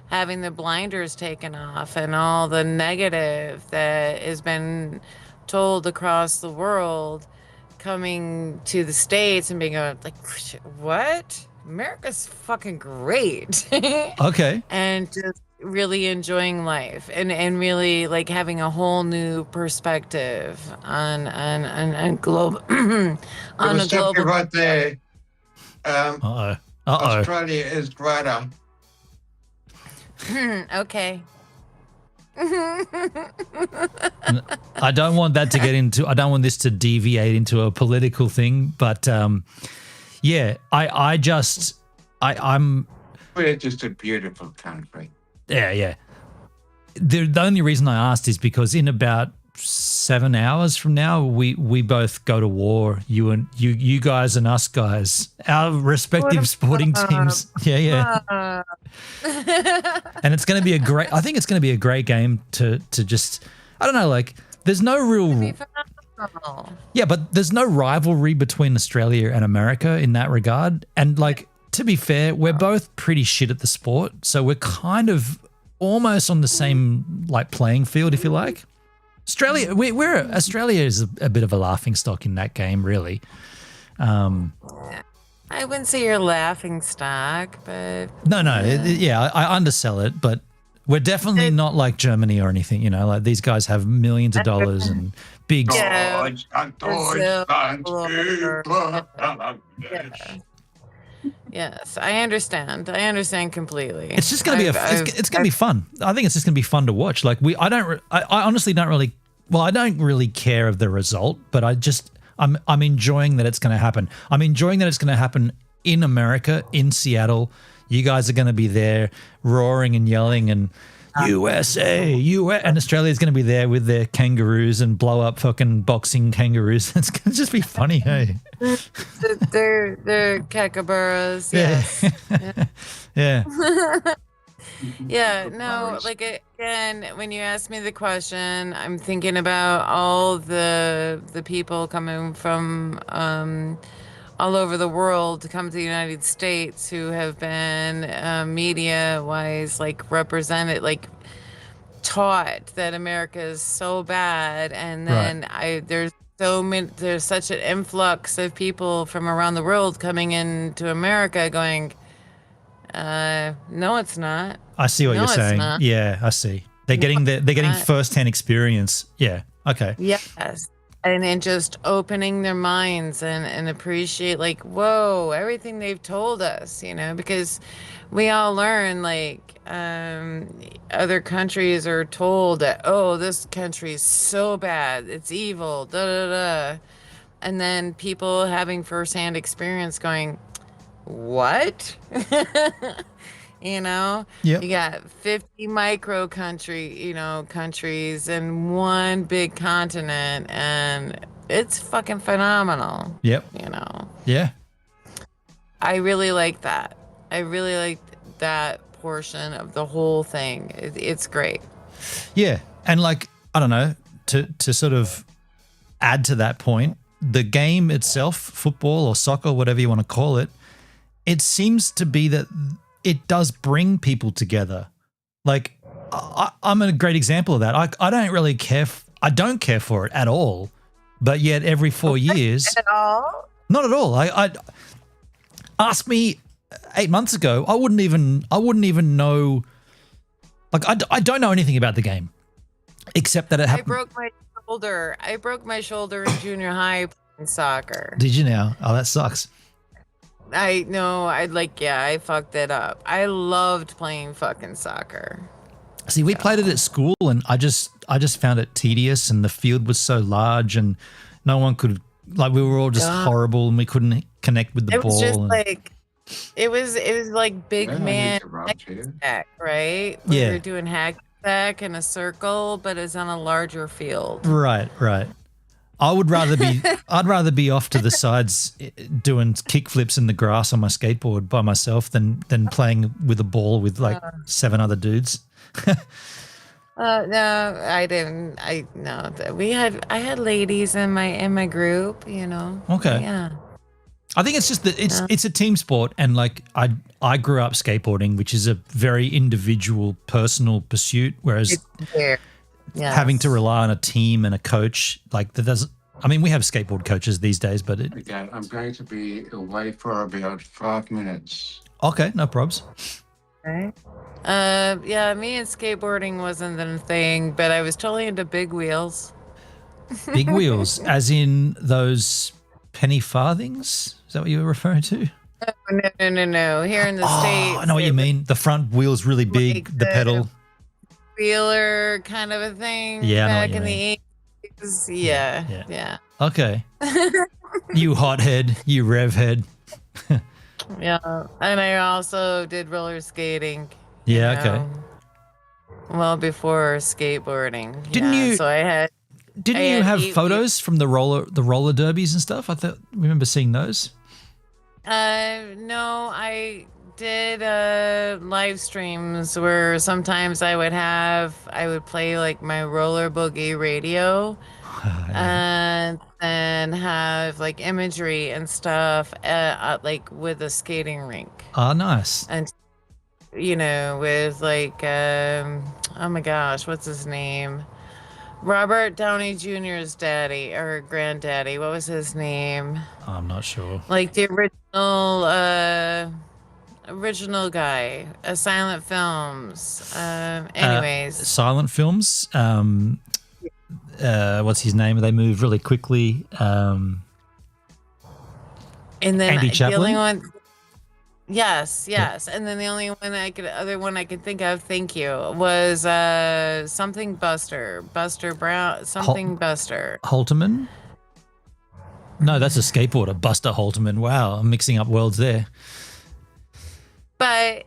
having the blinders taken off and all the negative that has been told across the world coming to the States and being like, what? America's fucking great. Okay. And just really enjoying life and really like having a whole new perspective on global on Well, a stop you global. right there. Uh-oh. Australia is greater. Okay. I don't want that to get into, I don't want this to deviate into a political thing, but yeah, I'm We're just a beautiful country. yeah. The only reason I asked is because in about 7 hours from now, we both go to war. You guys and us guys, our respective sporting teams. Yeah. And it's going to be I think it's going to be a great game to just, I don't know, like there's no real, yeah, but there's no rivalry between Australia and America in that regard. And like, to be fair, we're both pretty shit at the sport. So we're kind of almost on the same like playing field, if you like. Australia is a bit of a laughing stock in that game, really. I wouldn't say you're laughing stock, but No, I undersell it, but we're definitely not like Germany or anything, you know, like these guys have millions of dollars and big. Yeah. Yes, I understand. I understand completely. It's just going to be it's going to be fun. I think it's just going to be fun to watch. Like I honestly don't really, well, I don't really care of the result, but I'm enjoying that it's going to happen. I'm enjoying that it's going to happen in America, in Seattle. You guys are going to be there roaring and yelling and USA, and Australia's going to be there with their kangaroos and blow up fucking boxing kangaroos. It's going to just be funny, hey? They're kookaburras, yes. Yeah. Yeah, no, like again, when you ask me the question, I'm thinking about all the people coming from all over the world to come to the United States who have been media-wise like represented, like taught that America is so bad, and then there's such an influx of people from around the world coming into America going, no, it's not. I see what you're saying. Yeah, I see. They're getting first-hand experience. Yeah. Okay. Yes. And then just opening their minds and appreciate like, whoa, everything they've told us, you know, because we all learn like other countries are told that, oh, this country is so bad, it's evil, da da da. And then people having firsthand experience going, what? You know, Yep. You got 50 micro countries and one big continent, and it's fucking phenomenal. Yep. You know, Yeah. I really like that. I really like that portion of the whole thing. It's great. Yeah. And like, I don't know, to sort of add to that point, the game itself, football or soccer, whatever you want to call it, it seems to be that it does bring people together. Like, I'm a great example of that. I don't really care. I don't care for it at all, but yet every 4 years, At all? not at all. I ask me 8 months ago, I wouldn't even know. Like I don't know anything about the game, except that it happened. I broke my shoulder in junior high playing soccer. Did you now? Oh, that sucks. I fucked it up. I loved playing fucking soccer. See, we played it at school, and I just found it tedious, and the field was so large, and no one could, like, we were all just horrible, and we couldn't connect with the ball. It was just and, like, it was like big Yeah, I man need to rub too. hack, right? Yeah. We were doing hack sack in a circle, but it's on a larger field. right. I'd rather be off to the sides doing kick flips in the grass on my skateboard by myself than playing with a ball with like 7 other dudes. No, I didn't. I had ladies in my group, you know. Okay. Yeah. I think it's just that it's a team sport, and like I grew up skateboarding, which is a very individual, personal pursuit, whereas having to rely on a team and a coach, like that doesn't. I mean, we have skateboard coaches these days, but Again, I'm going to be away for about 5 minutes. okay, no probs. Right. Yeah, me and skateboarding wasn't the thing, but I was totally into big wheels. Big wheels, as in those penny farthings. Is that what you were referring to? No. Here in the States. I know what you mean. The front wheel's really big, like the pedal. Wheeler kind of a thing. Yeah, I know back what in you the 80s. Yeah. Okay. You hothead, you rev head. Yeah. And I also did roller skating. Yeah, you okay. know, well before skateboarding. Didn't you- So I Didn't you had have 8 photos from the roller derbies and stuff? I remember seeing those. No, I did live streams where sometimes I would play like my roller boogie radio and then have like imagery and stuff like with a skating rink. Oh, nice. And you know, with like oh my gosh, what's his name? Robert Downey Jr.'s daddy or granddaddy. What was his name? I'm not sure. Like the original guy, silent films. Anyways, Silent films. What's his name? They move really quickly. and then Andy the Chaplin? only one. Yes. And then the only other one I could think of, thank you, was something Buster Brown, something Buster. Holterman? No, that's a skateboarder. Buster Holterman. Wow, I'm mixing up worlds there. But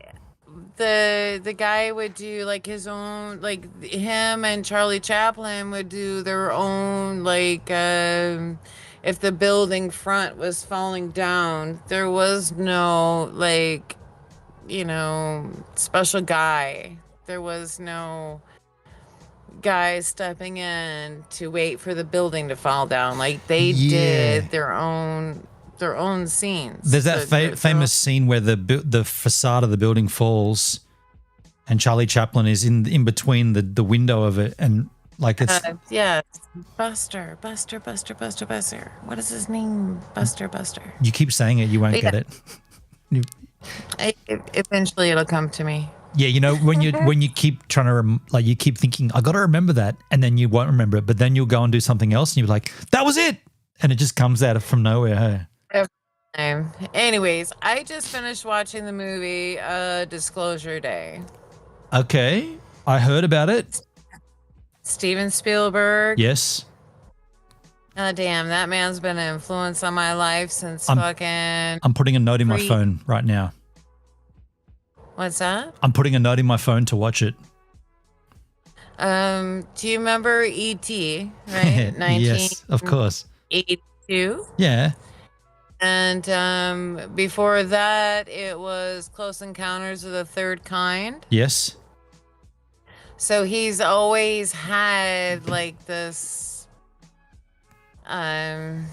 the guy would do like his own, like him and Charlie Chaplin would do their own, like if the building front was falling down, there was no like, you know, special guy. There was no guy stepping in to wait for the building to fall down. Like they did their own scenes. There's that famous scene where the facade of the building falls, and Charlie Chaplin is in between the window of it, and like it's Buster. What is his name? Buster. you keep saying it, you won't get it. Eventually, it'll come to me. Yeah, you know, when you keep trying to you keep thinking I got to remember that, and then you won't remember it, but then you'll go and do something else, and you're like, that was it, and it just comes out from nowhere. Hey. Every time. Anyways, I just finished watching the movie Disclosure Day. Okay, I heard about it. Steven Spielberg. Yes. Oh, damn, that man's been an influence on my life since fucking. I'm putting a note in my phone right now. What's that? I'm putting a note in my phone to watch it. Do you remember E.T., right? Yes, of course. 1982. Yeah. And before that, it was Close Encounters of the Third Kind. Yes. So he's always had like this kind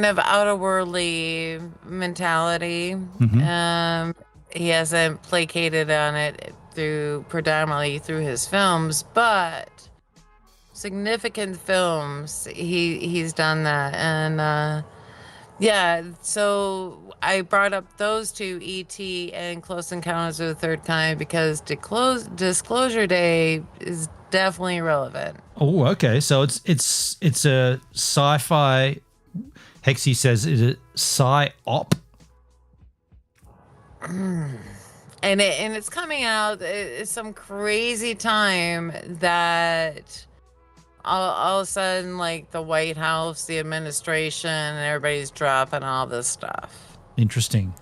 of outer-worldly mentality. Mm-hmm. He hasn't placated on it predominantly through his films, but significant films he's done that. And yeah, so I brought up those two, E.T. and Close Encounters of the Third Kind, because Disclosure Day is definitely relevant. Oh, okay. So it's a sci-fi. Hexy says, is it sci-op? And it's coming out at some crazy time that all of a sudden, like, the White House, the administration, and everybody's dropping all this stuff. Interesting.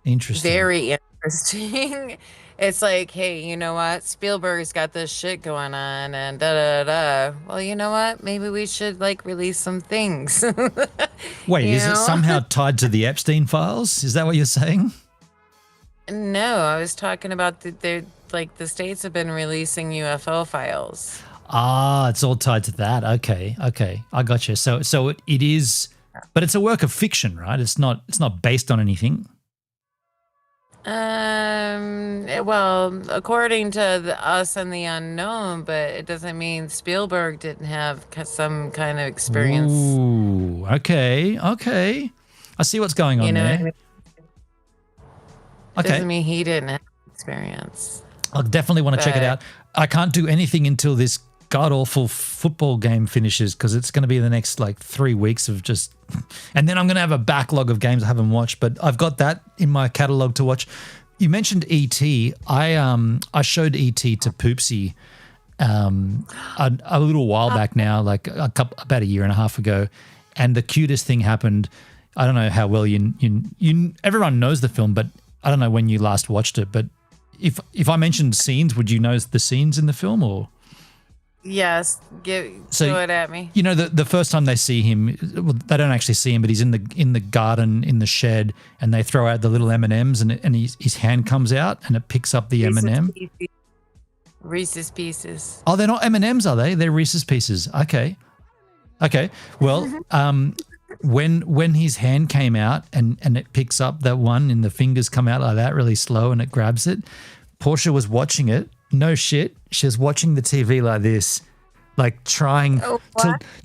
Very interesting. It's like, hey, you know what? Spielberg's got this shit going on, and da-da-da. Well, you know what? Maybe we should, like, release some things. Wait, You is it know? somehow tied to the Epstein files? Is that what you're saying? No, I was talking about the states have been releasing UFO files. Ah, it's all tied to that. Okay, I got you. So it is, but it's a work of fiction, right? It's not based on anything. Well, according to Us and the Unknown, but it doesn't mean Spielberg didn't have some kind of experience. Ooh, okay. I see what's going on You know there. what I mean? Okay. Doesn't mean he didn't have experience. I'll definitely want to check it But- out. I can't do anything until this god-awful football game finishes, because it's going to be the next, 3 weeks of just... And then I'm going to have a backlog of games I haven't watched, but I've got that in my catalogue to watch. You mentioned E.T. I showed E.T. to Poopsie a little while back now, about a year and a half ago, and the cutest thing happened. I don't know how well you everyone knows the film, but I don't know when you last watched it. But if I mentioned scenes, would you know the scenes in the film, or? Yes, throw it at me. You know, the first time they see him, well, they don't actually see him, but he's in the garden in the shed, and they throw out the little M&Ms, and his hand comes out and it picks up the M&M. Reese's Pieces. Oh, they're not M&Ms, are they? They're Reese's Pieces. Okay. Well, when his hand came out and it picks up that one, and the fingers come out like that really slow, and it grabs it, Portia was watching it. No shit. She was watching the TV like this, trying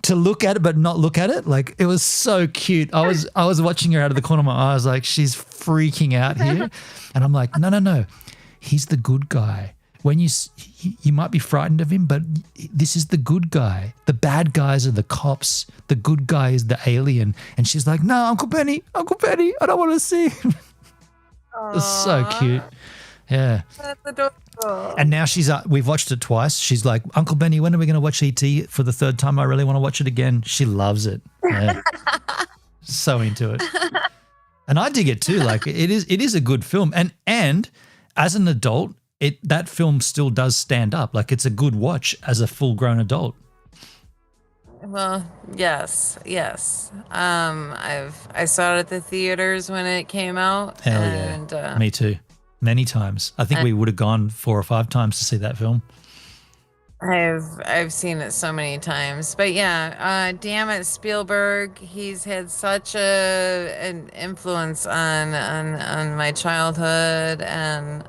to look at it but not look at it. It was so cute. I was watching her out of the corner of my eyes, she's freaking out here. And I'm like, no. He's the good guy. When you might be frightened of him, but this is the good guy. The bad guys are the cops. The good guy is the alien. And she's like, no, Uncle Benny, I don't want to see him. It was so cute. Yeah. That's adorable. And now we've watched it twice. She's like, Uncle Benny, when are we going to watch E.T. for the third time? I really want to watch it again. She loves it. Yeah. So into it. And I dig it too. It is a good film. And as an adult, that film still does stand up. It's a good watch as a full-grown adult. Well, yes. I saw it at the theaters when it came out. Hell and, yeah. Me too. Many times. I think we would have gone 4 or 5 times to see that film. I've seen it so many times. But yeah, damn it, Spielberg. He's had such an influence on my childhood and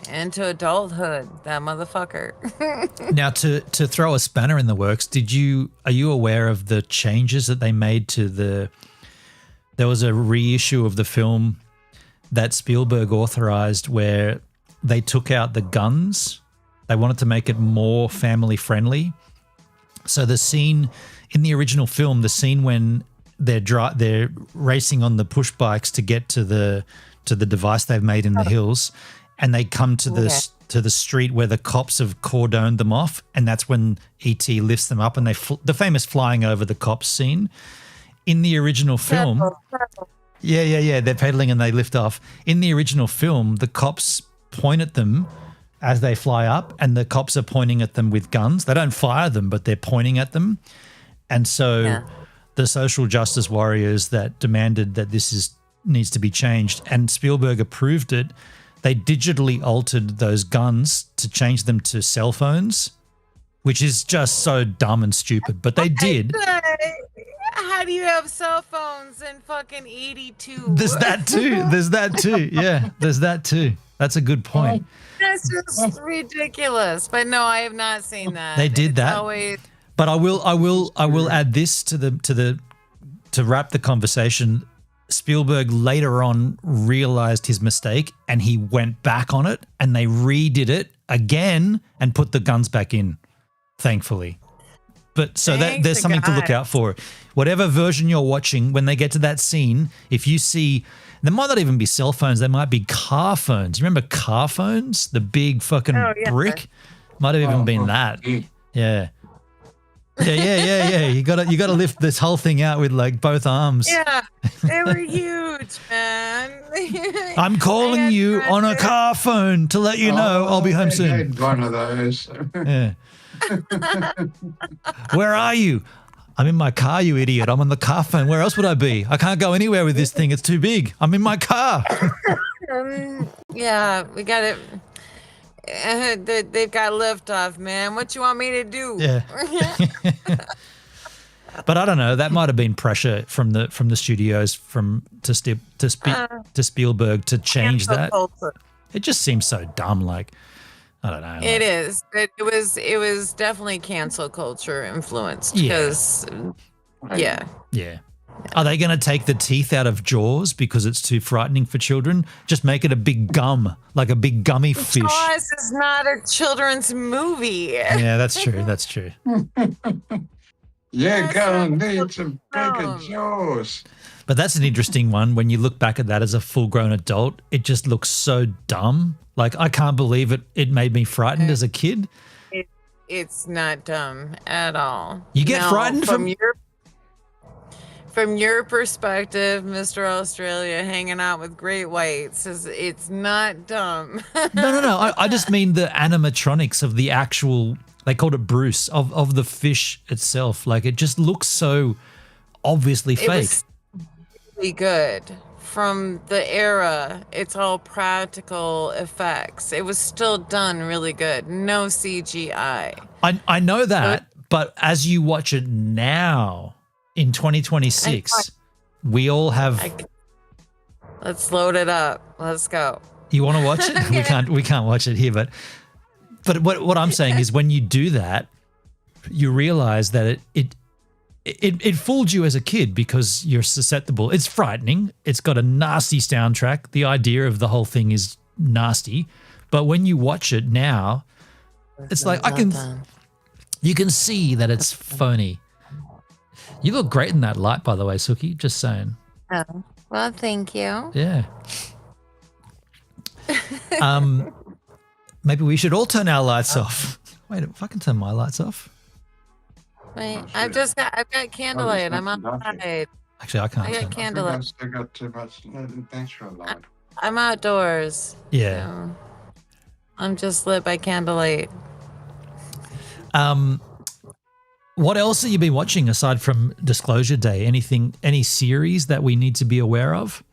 into adulthood, that motherfucker. Now, to throw a spanner in the works, are you aware of the changes that they made to there was a reissue of the film that Spielberg authorized where they took out the guns. They wanted to make it more family friendly. So the scene in the original film, the scene when they're racing on the push bikes to get to the device they've made in the hills, and they come to the street where the cops have cordoned them off, and that's when E.T. lifts them up, and the famous flying over the cops scene. In the original film, yeah, they're pedaling and they lift off. In the original film, the cops point at them as they fly up, and the cops are pointing at them with guns. They don't fire them, but they're pointing at them. And so the social justice warriors that demanded that this needs to be changed, and Spielberg approved it, they digitally altered those guns to change them to cell phones, which is just so dumb and stupid. But they did. How do you have cell phones in fucking 82? There's that too. Yeah, there's that too. That's a good point. That's just ridiculous. But no, I have not seen that. They did It's that. always- But I will add this to wrap the conversation. Spielberg later on realized his mistake and he went back on it and they redid it again and put the guns back in, thankfully. But so that there's something to look out for. Whatever version you're watching, when they get to that scene, if you see, there might not even be cell phones, there might be car phones. You remember car phones? The big fucking brick? Might have even been that. Yeah. Yeah. You gotta lift this whole thing out with like both arms. Yeah, they were huge, man. I'm calling you on a car phone to let you know I'll be home I soon. had one of those. Yeah. Where are you? I'm in my car, you idiot. I'm on the car phone. Where else would I be? I can't go anywhere with this thing. It's too big. I'm in my car. Yeah, we got it. They've got liftoff, man. What you want me to do? Yeah. But I don't know. That might have been pressure from the studios to Spielberg to change that. It just seems so dumb. Like, I don't know. It is. It was definitely cancel culture influenced. Yeah. Because, yeah. Yeah. Are they going to take the teeth out of Jaws because it's too frightening for children? Just make it a big gum, like a big gummy fish. Jaws is not a children's movie. Yeah, that's true. That's true. You're gonna need some bigger jaws. But that's an interesting one. When you look back at that as a full-grown adult, it just looks so dumb. Like, I can't believe it made me frightened as a kid. It's not dumb at all. You get frightened from your perspective, Mr. Australia, hanging out with great whites, it's not dumb. No. I just mean the animatronics of the actual, they called it Bruce, of the fish itself. Like, it just looks so obviously fake. It was really good. From the era, it's all practical effects. It was still done really good. No CGI. I know that, but as you watch it now in 2026, we all have. Let's load it up. Let's go. You want to watch it? We can't watch it here, but what I'm saying is when you do that, you realize that it fooled you as a kid because you're susceptible. It's frightening. It's got a nasty soundtrack. The idea of the whole thing is nasty. But when you watch it now, it's like you can see that it's phony. You look great in that light, by the way, Sookie. Just saying. Oh, well, thank you. Yeah. Maybe we should all turn our lights off. Wait, if I can turn my lights off. Wait, I've got candlelight. I'm outside. Actually, I can't. I got candlelight. I got too much natural light. I'm outdoors. Yeah. So I'm just lit by candlelight. What else have you been watching aside from Disclosure Day? Any series that we need to be aware of?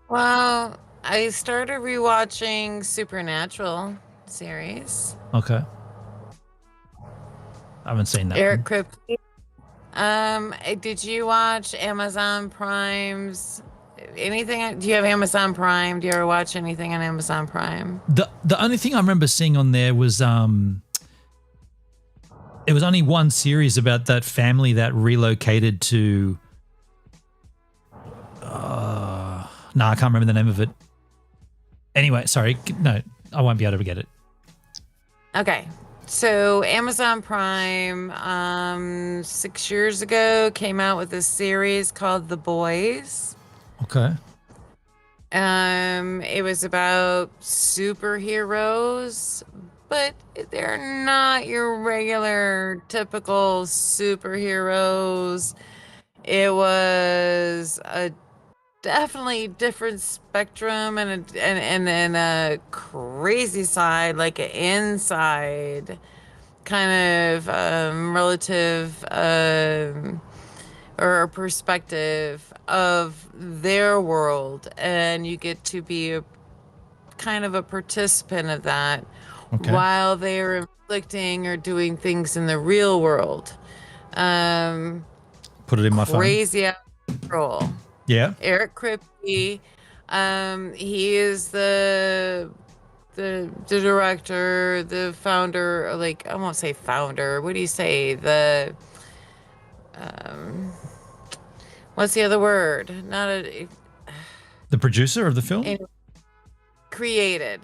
Well, I started rewatching Supernatural series. Okay. I haven't seen that. Eric Kripke. Did you watch Amazon Prime's anything? Do you have Amazon Prime? Do you ever watch anything on Amazon Prime? The only thing I remember seeing on there was it was only one series about that family that relocated to no, I can't remember the name of it. Anyway, sorry. No, I won't be able to get it. Okay. So Amazon Prime 6 years ago came out with a series called The Boys. Okay. It was about superheroes, but they're not your regular typical superheroes. It was a definitely different spectrum and a crazy side, like an inside kind of relative or a perspective of their world, and you get to be a kind of a participant of that while they're inflicting or doing things in the real world. Put it in my phone. Crazy out of control. Yeah. Eric Kripke, he is the the director, the founder, like I won't say founder. What do you say? The what's the other word? Not a The producer of the film? He created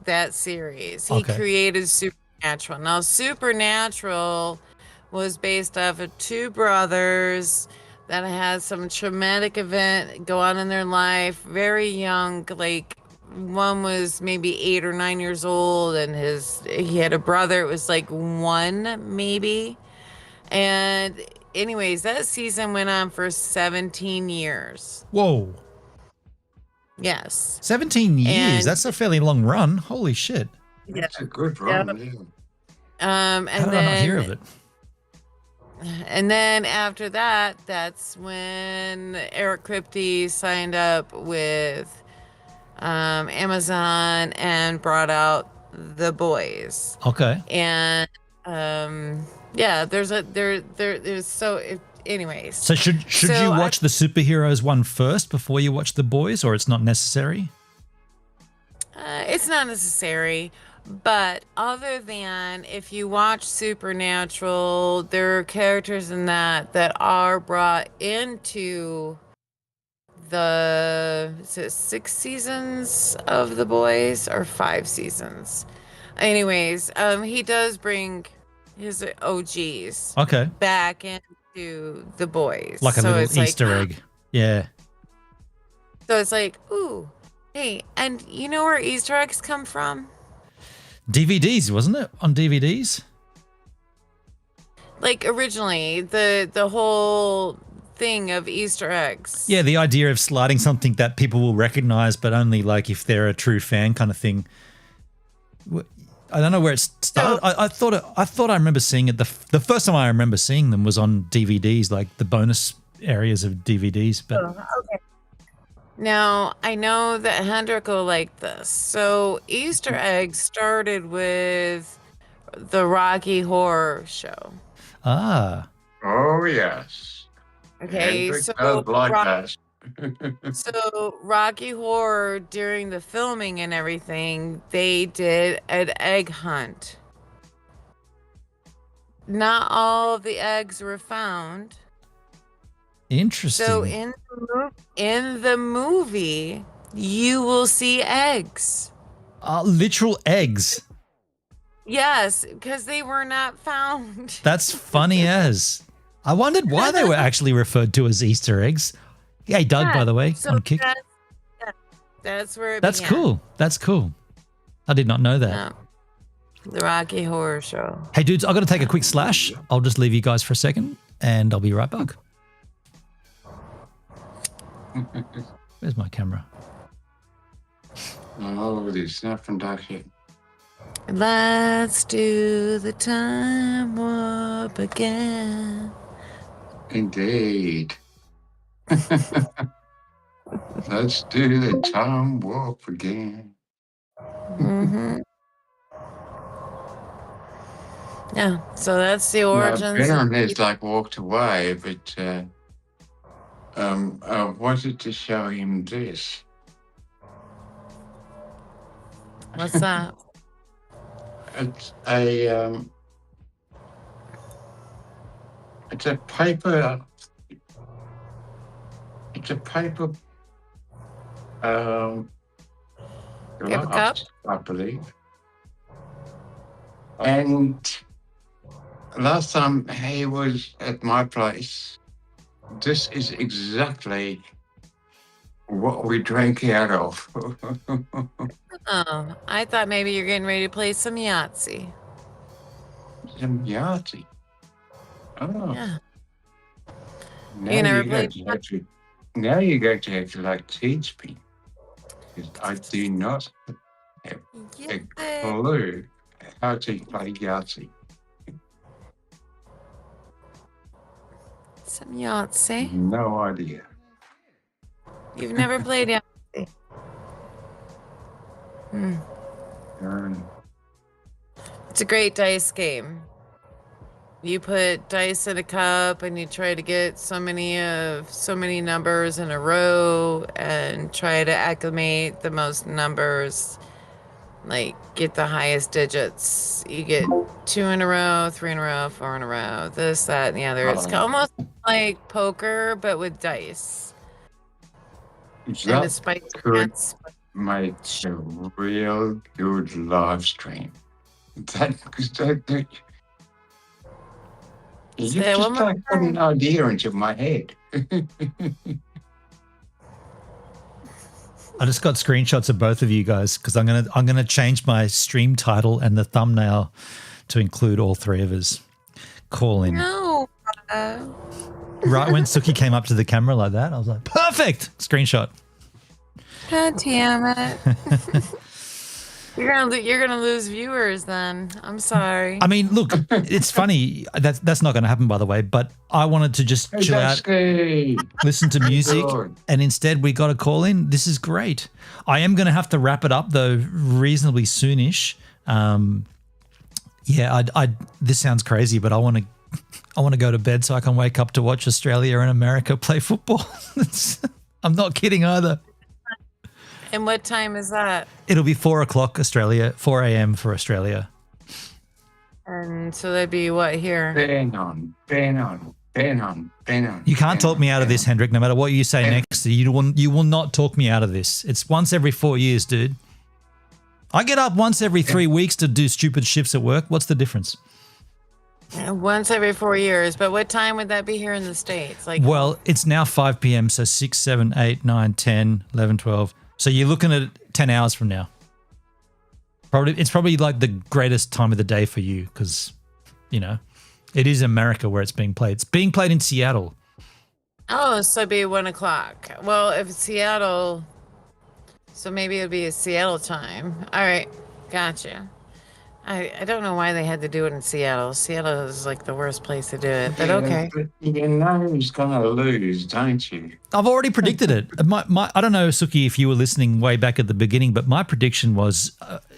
that series. He Okay. created Supernatural. Now, Supernatural was based off of two brothers that had some traumatic event go on in their life, very young, like one was maybe 8 or 9 years old, and he had a brother, it was like 1 maybe. And anyways, that season went on for 17 years. Whoa. Yes. 17 years. And- That's a fairly long run. Holy shit. That's a good run. Yeah. And How did then, I not hear of it? And then after that, that's when Eric Kripke signed up with Amazon and brought out The Boys. Okay. And yeah, anyways. So should you watch the superheroes one first before you watch The Boys, or it's not necessary? It's not necessary, but other than if you watch Supernatural, there are characters in that are brought into is it 6 seasons of The Boys or 5 seasons? Anyways, he does bring his OGs back into The Boys. Like a little Easter egg. Yeah. So it's like, ooh, hey, and you know where Easter eggs come from? DVDs, wasn't it? On DVDs? Like originally, the whole thing of Easter eggs. Yeah, the idea of sliding something that people will recognize, but only like if they're a true fan kind of thing. I don't know where it started. I thought I remember seeing it. The first time I remember seeing them was on DVDs, like the bonus areas of DVDs. But okay. Now, I know that Hendrik will like this. So Easter eggs started with the Rocky Horror Show. Ah. Oh, yes. Okay, Hendrik so does like that. So Rocky Horror, during the filming and everything, they did an egg hunt. Not all of the eggs were found. Interesting. So in the movie, you will see eggs. Literal eggs. Yes, because they were not found. That's funny as. I wondered why they were actually referred to as Easter eggs. Hey, Doug, by the way, on Kick. That's where it That's began. cool. That's cool. I did not know that. Yeah. The Rocky Horror Show. Hey, dudes, I've got to take a quick slash. I'll just leave you guys for a second, and I'll be right back. Where's my camera? Oh, there's nothing back here. Let's do the time warp again. Indeed. Let's do the time warp again. Mm-hmm. Yeah, so that's the origins. Ben on this walked away, but I wanted to show him this. What's that? It's a paper. It's a paper. Paper cup? I believe. And last time he was at my place, this is exactly what we drank out of. Oh, I thought maybe you're getting ready to play some Yahtzee. Some Yahtzee. Oh. Yeah. Now You never you're going played to have to, now you're going to have to teach me. Because I do not have a clue how to play Yahtzee. Some Yahtzee. No idea. You've never played Yahtzee. It's a great dice game. You put dice in a cup and you try to get so many numbers in a row and try to acclimate the most numbers like get the highest digits. You get 2 in a row, 3 in a row, 4 in a row, this, that, and the other. It's almost like poker, but with dice. And the That spike could chance. make a real good live stream. You Say it just one more like put an idea into my head. I just got screenshots of both of you guys because I'm gonna change my stream title and the thumbnail to include all three of us. Call in. No. Right when Sookie came up to the camera like that, I was like, perfect! Screenshot. God damn it. You're gonna lose viewers then. I'm sorry. I mean, look, it's funny. That's not going to happen, by the way. But I wanted to just chill out, listen to music, and instead we got a call in. This is great. I am going to have to wrap it up though, reasonably soonish. This sounds crazy, but I want to go to bed so I can wake up to watch Australia and America play football. I'm not kidding either. And what time is that? It'll be 4 o'clock Australia, 4 a.m. for Australia. And so that'd be what here? Ben on. You can't talk me out of this, Hendrik. No matter what you say next, you will not talk me out of this. It's once every 4 years, dude. I get up once every 3 weeks to do stupid shifts at work. What's the difference? Once every 4 years. But what time would that be here in the States? Well, it's now 5 p.m. So 6, 7, 8, 9, 10, 11, 12. So you're looking at 10 hours from now. It's probably like the greatest time of the day for you because, you know, it is America where it's being played. It's being played in Seattle. Oh, so it'd be 1 o'clock. Well, if it's Seattle, so maybe it'd be a Seattle time. All right, gotcha. I don't know why they had to do it in Seattle. Seattle is like the worst place to do it, but okay. But you know who's gonna lose, don't you? I've already predicted it. I don't know, Sookie, if you were listening way back at the beginning, but my prediction was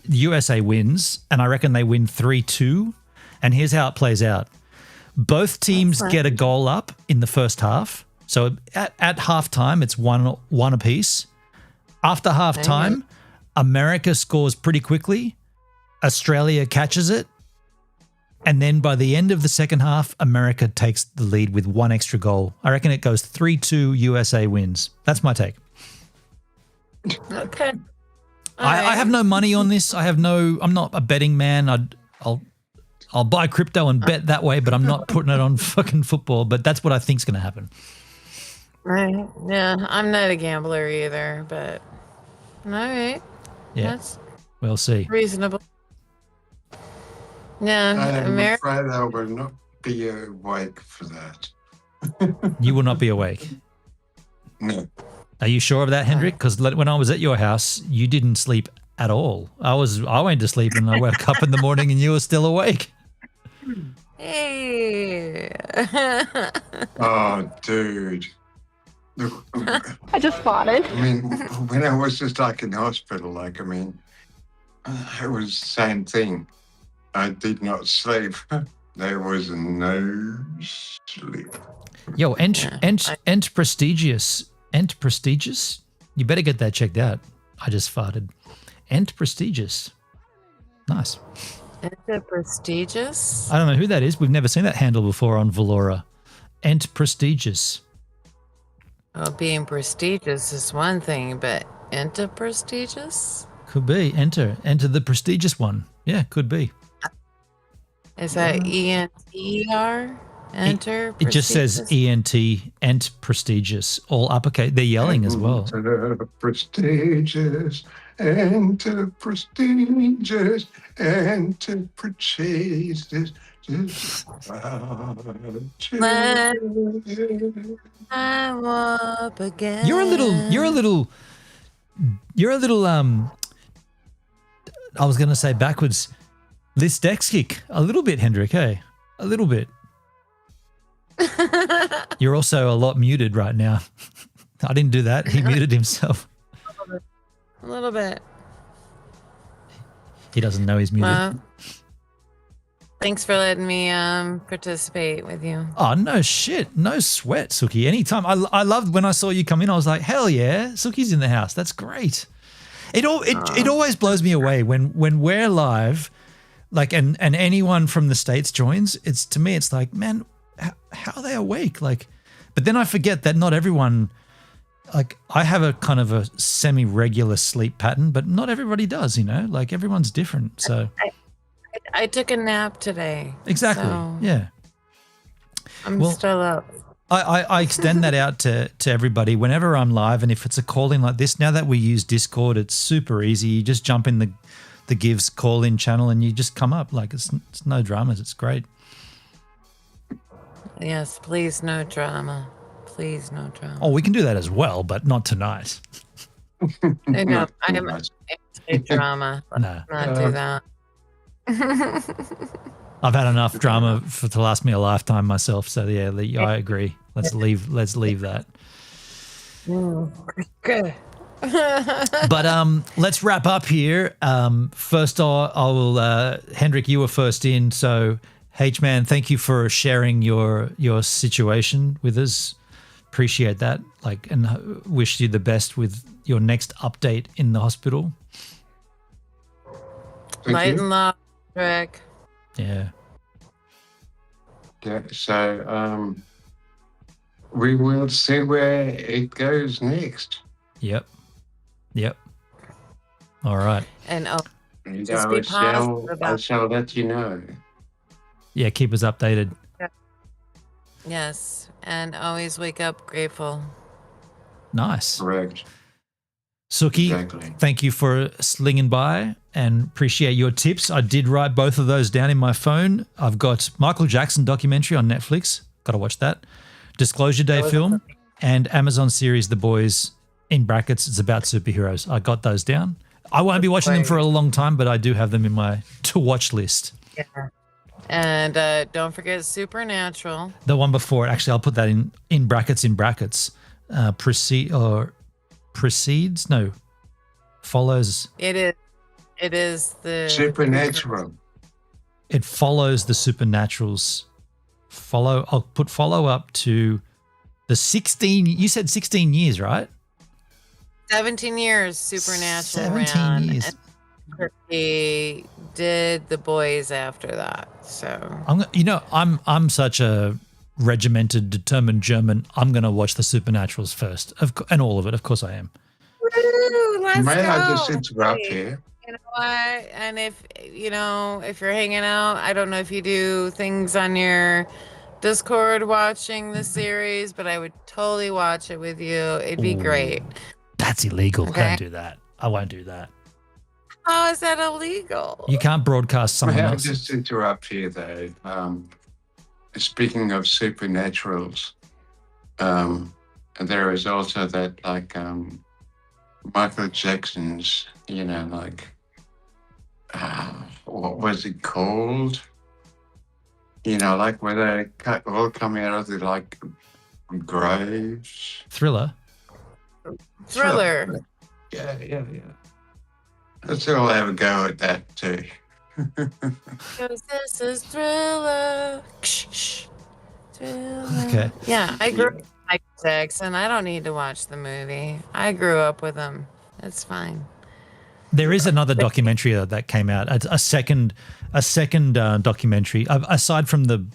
USA wins, and I reckon they win 3-2. And here's how it plays out. Both teams get a goal up in the first half. So at halftime, it's one apiece. After halftime, America scores pretty quickly. Australia catches it. And then by the end of the second half, America takes the lead with one extra goal. I reckon it goes 3-2 USA wins. That's my take. Okay. I have no money on this. I'm not a betting man. I'll buy crypto and bet that way, but I'm not putting it on fucking football. But that's what I think's going to happen. Right. Yeah, I'm not a gambler either, but all right. Yeah. That's we'll see. reasonable. Yeah, I'm afraid I will not be awake for that. You will not be awake. No. Are you sure of that, Hendrik? Because when I was at your house, you didn't sleep at all. I went to sleep and I woke up in the morning and you were still awake. Hey. Oh, dude. Look, I just farted. I mean, when I was just like in hospital, it was the same thing. I did not sleep. There was no sleep. Yo, Ent Prestigious. Ent Prestigious? You better get that checked out. I just farted. Ent Prestigious. Nice. Ent Prestigious? I don't know who that is. We've never seen that handle before on Valora. Ent Prestigious. Well, being prestigious is one thing, but enter prestigious? Could be. Enter the prestigious one. Yeah, could be. Is that E-N-T-E-R? Enter It just says E-N-T, Ent Prestigious. All uppercase. They're yelling as well. Enter prestigious, enter prestigious, enter prestigious. I'm up again. You're a little I was going to say backwards. Listexic. A little bit, Hendrik, hey? A little bit. You're also a lot muted right now. I didn't do that. He muted himself. A little bit. He doesn't know he's muted. Well, thanks for letting me participate with you. Oh, no shit. No sweat, Sookie. Anytime. I loved when I saw you come in, I was like, hell yeah, Sookie's in the house. That's great. It always blows me away when we're live, like and anyone from the States joins. It's to me, it's like, man, how are they awake? Like, but then I forget that not everyone. Like, I have a kind of a semi-regular sleep pattern, but not everybody does. Like everyone's different. So I took a nap today. exactly, so yeah. I'm still up. I extend that out to everybody whenever I'm live, and if it's a call-in like this, now that we use Discord, it's super easy. You just jump in the Gives call-in channel and you just come up. Like it's no dramas. It's great. Yes, please, no drama. Please, no drama. Oh, we can do that as well, but not tonight. No, I am anti-drama. No. Let's not do that. I've had enough drama to last me a lifetime myself. So yeah, I agree. Let's leave that. Good. But let's wrap up here. First, I will. Hendrik, you were first in. So H-Man, thank you for sharing your situation with us. Appreciate that. And wish you the best with your next update in the hospital. Light and love, Rick. Yeah. Yeah, so we will see where it goes next. Yep. All right. And And just be positive I shall let you know. Yeah, keep us updated. yes, and always wake up grateful. Nice. Correct. Sookie, Exactly. thank you for slinging by and appreciate your tips. I did write both of those down in my phone. I've got Michael Jackson documentary on Netflix. Got to watch that. Disclosure Day film and Amazon series The Boys, in brackets, it's about superheroes. I got those down. I won't be watching them for a long time, but I do have them in my to-watch list. Yeah. And don't forget Supernatural. The one before it, actually, I'll put that in brackets. Precedes? No. Follows. It is the Supernatural. It follows the Supernaturals. I'll put follow up to the 16. You said 16 years, right? 17 years Supernatural 17 ran. years. And he did The Boys after that. So I'm such a regimented, determined German. I'm going to watch the Supernaturals first, and all of it. Of course, I am. Woo, let's May go. I just interrupt here? You know what? And if you're hanging out, I don't know if you do things on your Discord watching the series, but I would totally watch it with you. It'd be great. That's illegal. Okay. Don't do that. I won't do that. How is that illegal? You can't broadcast someone May I else. just interrupt here, though? Speaking of supernaturals, there is also that, Michael Jackson's, what was it called? Where they all come out of the, graves. Thriller. Thriller. Yeah. Let's all have a go at that, too. Because this is Thriller. Thriller. Okay. Yeah, I grew up with Michael Jackson. I don't need to watch the movie. I grew up with him. It's fine. There is another documentary that came out. A second documentary aside from the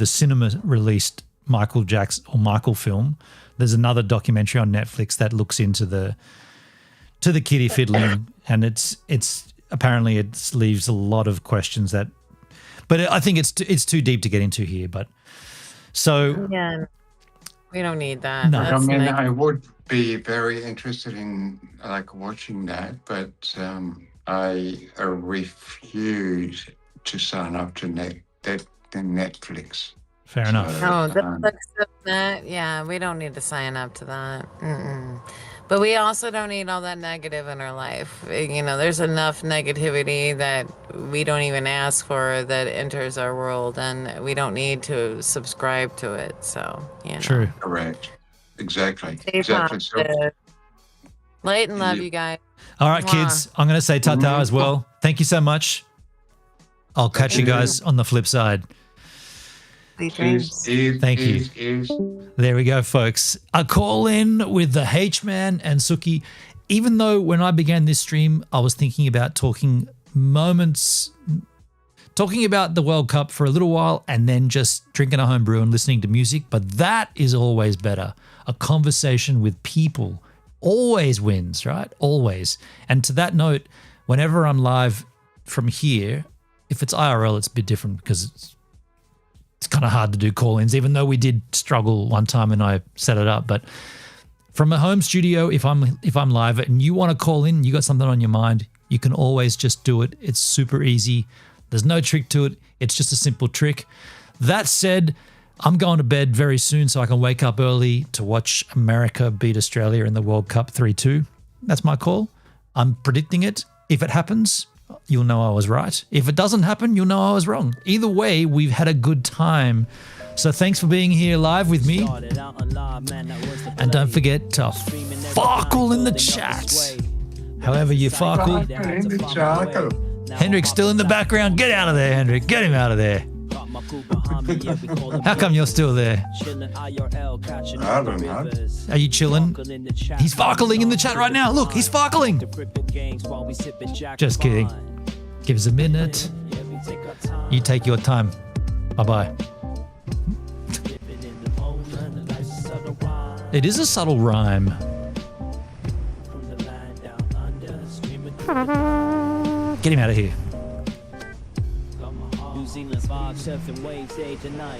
cinema released Michael Jackson or Michael film. There's another documentary on Netflix that looks into the kiddie fiddling, and it's apparently it leaves a lot of questions but I think it's too deep to get into here. But so Yeah, we don't need that. No. That's nice. I would be very interested in watching that, but I refuse to sign up to Netflix. fair enough. Oh, the looks of that. Yeah, we don't need to sign up to that. But we also don't need all that negative in our life. There's enough negativity that we don't even ask for that enters our world, and we don't need to subscribe to it. So, True. Correct. Exactly. Stay Exactly. So, positive. Light and love, you guys. All right, Mwah. kids. I'm going to say ta-ta as well. Thank you so much. I'll catch you guys on the flip side. Sweet dreams. Thank you. There we go, folks. A call in with the H-Man and Sookie even though when I began this stream, I was thinking about talking about the World Cup for a little while and then just drinking a homebrew and listening to music, but that is always better. A conversation with people always wins, right? Always. And to that note, whenever I'm live from here, if it's IRL, it's a bit different because it's kind of hard to do call-ins, even though we did struggle one time and I set it up. But from a home studio, if I'm live and you want to call in, you got something on your mind, you can always just do it. It's super easy. There's no trick to it. It's just a simple trick. That said, I'm going to bed very soon so I can wake up early to watch America beat Australia in the World Cup 3-2. That's my call. I'm predicting it. If it happens, you'll know I was right. If it doesn't happen, you'll know I was wrong. Either way, we've had a good time. So thanks for being here live with me. And don't forget to farkle in the chat. However you farkle. Hendrik's still in the background. Get out of there, Hendrik. Get him out of there. How come you're still there? I don't know. Are you chilling? He's farkling in the chat right now. Look, he's farkling. Just kidding. Give us a minute. You take your time. Bye-bye. It is a subtle rhyme. Get him out of here. New Zealand's vibe surfing waves day to night.